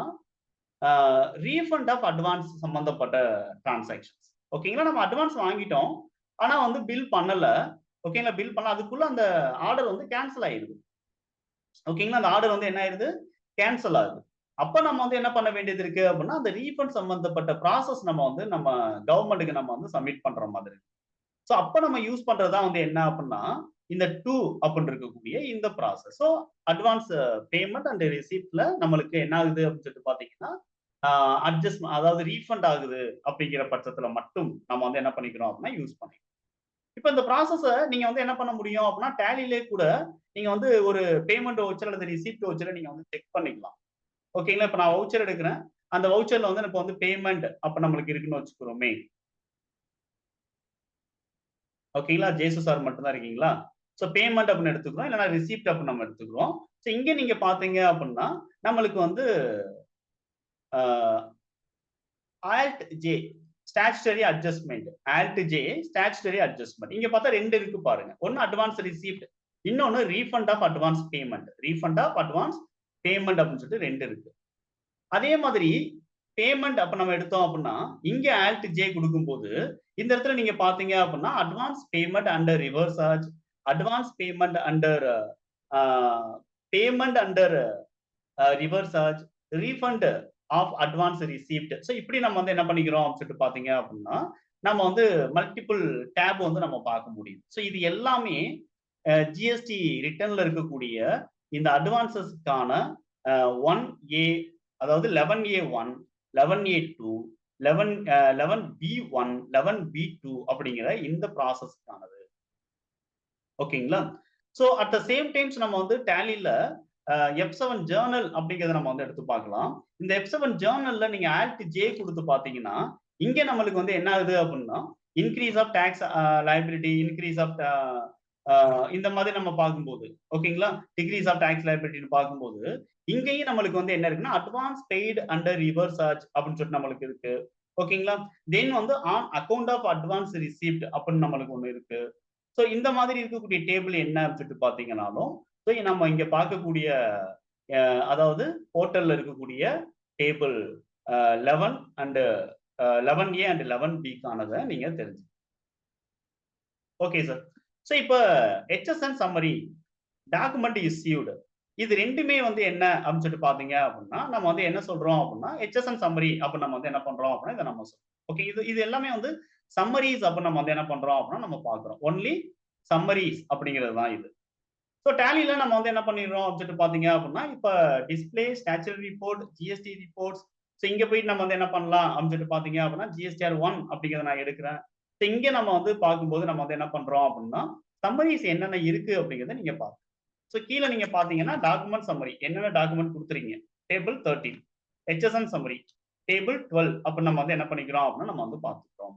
ரீஃபண்ட் ஆஃப் அட்வான்ஸ் சம்பந்தப்பட்ட டிரான்சாக்ஷன்ஸ். ஓகேங்களா? நம்ம அட்வான்ஸ் வாங்கிட்டோம். ஆனா வந்து பில் பண்ணல. ஓகேங்களா? பில் பண்ணல. அதுக்குள்ள அந்த ஆர்டர் வந்து கேன்சல் ஆயிருது. ஓகேங்களா? அந்த ஆர்டர் வந்து என்ன ஆயிருது? கேன்சல் ஆகுது. அப்ப நம்ம வந்து என்ன பண்ண வேண்டியது இருக்கு அப்படின்னா, அந்த ரீஃபண்ட் சம்பந்தப்பட்ட ப்ராசஸ் நம்ம கவர்மெண்ட்க்கு நம்ம வந்து சப்மிட் பண்ற மாதிரி. சோ அப்ப நம்ம யூஸ் பண்றது தான் வந்து என்ன அப்படின்னா, இந்த 2 அப்படின்னு இருக்கக்கூடிய இந்த process. So advance payment and ரிசீப்ட்ல நம்மளுக்கு என்ன ஆகுது அப்படின்னு சொல்லிட்டு பார்த்தீங்கன்னா, அதாவது ரீஃபண்ட் ஆகுது அப்படிங்கிற பட்சத்துல மட்டும் நம்ம வந்து என்ன பண்ணிக்கிறோம் அப்படின்னா, யூஸ் பண்ணிக்கிறோம். இப்ப இந்த ப்ராசஸ நீங்க வந்து என்ன பண்ண முடியும் அப்படின்னா, டேலிலே கூட நீங்க வந்து ஒரு பேமெண்ட் வவுச்சர் அல்லது ரிசிப்ட் வவுச்சர நீங்க வந்து செக் பண்ணிக்கலாம். ஓகேங்களா? இப்ப நான் வவுச்சர் எடுக்கிறேன். அந்த வவுச்சர்ல வந்து இப்ப வந்து பேமெண்ட் அப்ப நம்மளுக்கு இருக்குன்னு வச்சுக்கிறோமே. ஓகேங்களா? ஜேசு சார் மட்டும் தான் இருக்கீங்களா? சோ பேமெண்ட் அப்படின்னு எடுத்துக்கிறோம். இல்லன்னா ரிசிப்ட் அப்படின்னு நம்ம எடுத்துக்கிறோம். சோ இங்க நீங்க பார்த்தீங்க அப்படின்னா, நம்மளுக்கு வந்து ah alt J statutory adjustment. Alt J statutory adjustment. இங்க பார்த்தா 2 இருக்கு பாருங்க. ஒண்ணு அட்வான்ஸ் ரிசீவ்ட். இன்னொன்னு refund of advance payment. Refund of advance payment அப்படின்னு சொல்லிட்டு 2 இருக்கு. அதே மாதிரி பேமெண்ட் அப்ப நம்ம எடுத்தோம் அப்படின்னா, இங்க ஆல்ட் ஜே குடுக்கும்போது, இந்த இடத்துல நீங்க பார்த்தீங்க அப்படின்னா, advance payment under reverse charge, advance payment under ah payment under reverse charge, refund of advance received. So இப்படி நம்ம வந்து என்ன பண்ணிக்கிறோம் அப்படின்னு சொல்லிட்டு பார்த்தீங்க அப்படின்னா, நம்ம வந்து மல்டிபிள் டேப் வந்து நம்ம பார்க்க முடியும். சோ இது எல்லாமே ஜிஎஸ்டி ரிட்டர்ன்ல இருக்கக்கூடிய இந்த அட்வான்ஸஸ்க்கான 1A அதாவது 11A1, 11A2, 11B1, 11B2 அப்படிங்கிற இந்த ப்ராசஸ்க்கானது. ஓகேங்களா? So at the same times நம்ம வந்து டேலில F7 ஜர்னல் அப்படிங்கிறத நம்ம வந்து எடுத்து பார்க்கலாம். இந்த F7 ஜர்னல்ல நீங்க ஆல்ட் ஜே குடுத்து பார்த்தீங்கன்னா, இங்க நம்மளுக்கு வந்து என்ன ஆகுது அப்படின்னா, increase of tax liability, increase of இந்த மாதிரி நம்ம பார்க்கும்போது ஓகேங்களா, டிகிரீஸ் ஆஃப் டாக்ஸ் லைபிலிட்டின்னு பார்க்கும்போது இங்கேயும் நம்மளுக்கு வந்து என்ன இருக்குன்னா advance paid under reverse charge அப்படின்னு சொல்லிட்டு நம்மளுக்கு இருக்கு ஓகேங்களா. தென் வந்து on account of advance receipt அப்படின்னு நம்மளுக்கு ஒன்று இருக்கு. ஸோ இந்த மாதிரி இருக்கக்கூடிய டேபிள் என்ன அப்படின்னு சொல்லிட்டு பார்த்தீங்கன்னாலும் ஸோ நம்ம இங்க பார்க்கக்கூடிய அதாவது போர்ட்டல்ல இருக்கக்கூடிய டேபிள் 11 அண்ட் 11A அண்ட் 11Bக்கானதை நீங்க தெரிஞ்சு. Okay sir. ஸோ இப்போ HSN சம்மரி, டாக்குமெண்ட் இஸ்யூடு, இது ரெண்டுமே வந்து என்ன அப்படின்னு சொல்லிட்டு பாத்தீங்க அப்படின்னா நம்ம வந்து என்ன சொல்றோம் அப்படின்னா HSN சம்மரி அப்படின்னு நம்ம வந்து என்ன பண்றோம் அப்படின்னா இதை நம்ம சொல்றோம். ஓகே, இது எல்லாமே வந்து சம்மரிஸ் அப்படின்னு நம்ம வந்து என்ன பண்றோம் அப்படின்னா நம்ம பாக்குறோம். ஒன்லி சம்மரிஸ் அப்படிங்கிறது தான் இது. ஸோ டேலியில நம்ம வந்து என்ன பண்ணிடுறோம் அப்படின்னு பாத்தீங்க அப்படின்னா இப்ப display, statutory report, GST reports. So இங்க போயிட்டு நம்ம வந்து என்ன பண்ணலாம் அப்படின்னு சொல்லிட்டு பாத்தீங்க அப்படின்னா GSTR 1 அப்படிங்கிறத நான் எடுக்கிறேன். ஸோ இங்க நம்ம வந்து பார்க்கும்போது நம்ம வந்து என்ன பண்றோம் அப்படின்னா சம்மரிஸ் என்னென்ன இருக்கு அப்படிங்கிறத நீங்க பாருங்க. ஸோ கீழே நீங்க பாத்தீங்கன்னா டாக்குமெண்ட் சம்மரி என்னென்ன டாக்குமெண்ட் கொடுத்துறீங்க, டேபிள் 13, HSN சம்மரி டேபிள் 12 அப்ப நம்ம வந்து என்ன பண்ணிக்கிறோம் அப்படின்னா நம்ம வந்து பார்த்துக்கிறோம்.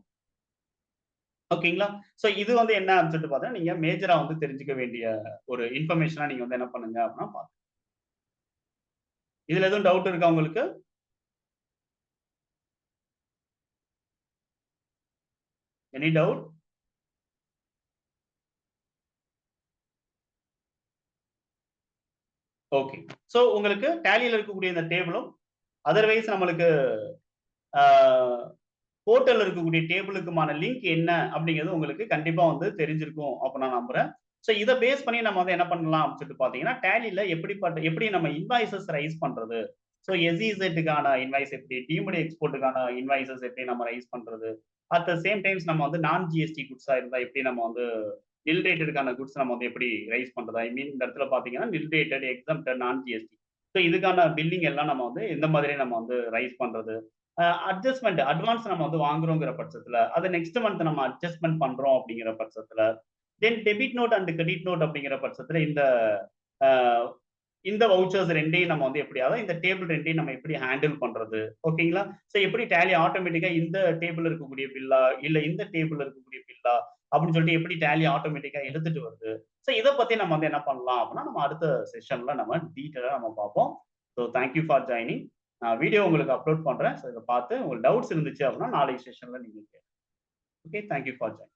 ஓகேங்களா. சோ இது வந்து என்ன அப்படின்னு சொல்லிட்டு பார்த்தா நீங்க மேஜரா வந்து தெரிஞ்சுக்க வேண்டிய ஒரு இன்ஃபர்மேஷனா நீங்க வந்து என்ன பண்ணுங்க அப்படின்னா பாருங்க. இதுல எதுவும் டவுட் இருக்கா உங்களுக்கு? Any doubt? ஓகே. சோ உங்களுக்கு டேலியில இருக்கக்கூடிய இந்த டேபிளும் அதர்வைஸ் நம்மளுக்கு போர்ட்டல்ல இருக்கக்கூடிய டேபிளுக்குமான லிங்க் என்ன அப்படிங்கிறது உங்களுக்கு கண்டிப்பா வந்து தெரிஞ்சிருக்கும் அப்ப நான் நம்புறேன். சோ இத பேஸ் பண்ணி நம்ம வந்து என்ன பண்ணலாம் அப்படின்னு சொல்லிட்டு பாத்தீங்கன்னா டேலியில எப்படி நம்ம இன்வாய்ஸஸ் ரைஸ் பண்றது, சோ SEZக்கான இன்வாய்ஸ் எப்படி, டீம்டு எக்ஸ்போர்ட்டுக்கான இன்வாய்ஸஸ் எப்படி நம்ம ரைஸ் பண்றது, அட் த சேம் டைம்ஸ் நம்ம வந்து நான் GST குட்ஸா இருந்தா எப்படி நம்ம வந்து நில் ரேட்டடுக்கான குட்ஸ் நம்ம வந்து எப்படி ரைஸ் பண்றது, ஐ மீன் இந்த இடத்துல பாத்தீங்கன்னா நில் ரேட்டட், எக்ஸம்ப்டட், நான் GST. ஸோ இதுக்கான பில்லிங் எல்லாம் நம்ம வந்து எந்த மாதிரி நம்ம வந்து ரைஸ் பண்றது, அட்ஜஸ்ட்மெண்ட் அட்வான்ஸ் நம்ம வந்து வாங்குறோங்கிற பட்சத்துல அதை நெக்ஸ்ட் மந்த் நம்ம அட்ஜஸ்ட்மெண்ட் பண்றோம் அப்படிங்கிற பட்சத்துல, then debit note and credit note அப்படிங்கிற பட்சத்துல அஹ், இந்த வவுச்சர்ஸ் ரெண்டையும் நம்ம வந்து எப்படி, அதாவது இந்த டேபிள் ரெண்டையும் நம்ம எப்படி ஹேண்டில் பண்றது ஓகேங்களா. சோ எப்படி டேலி ஆட்டோமேட்டிக்கா இந்த டேபிள் இருக்கக்கூடிய பில்லா இல்ல இந்த டேபிள் இருக்கக்கூடிய பில்லா அப்படின்னு சொல்லிட்டு எப்படி டேலி ஆட்டோமேட்டிக்கா எடுத்துட்டு வருது. சோ இதை பத்தி நம்ம வந்து என்ன பண்ணலாம் அப்படின்னா நம்ம அடுத்த செஷன்ல நம்ம டீட்டெயிலா நம்ம பார்ப்போம். So thank you for joining. நான் வீடியோ உங்களுக்கு அப்லோட் பண்றேன். ஸோ இதை பார்த்து உங்களுக்கு டவுட்ஸ் இருந்துச்சு அப்படின்னா நாளைக்கு செஷன்ல நீங்க கேட்கலாம். Okay, thank you for joining.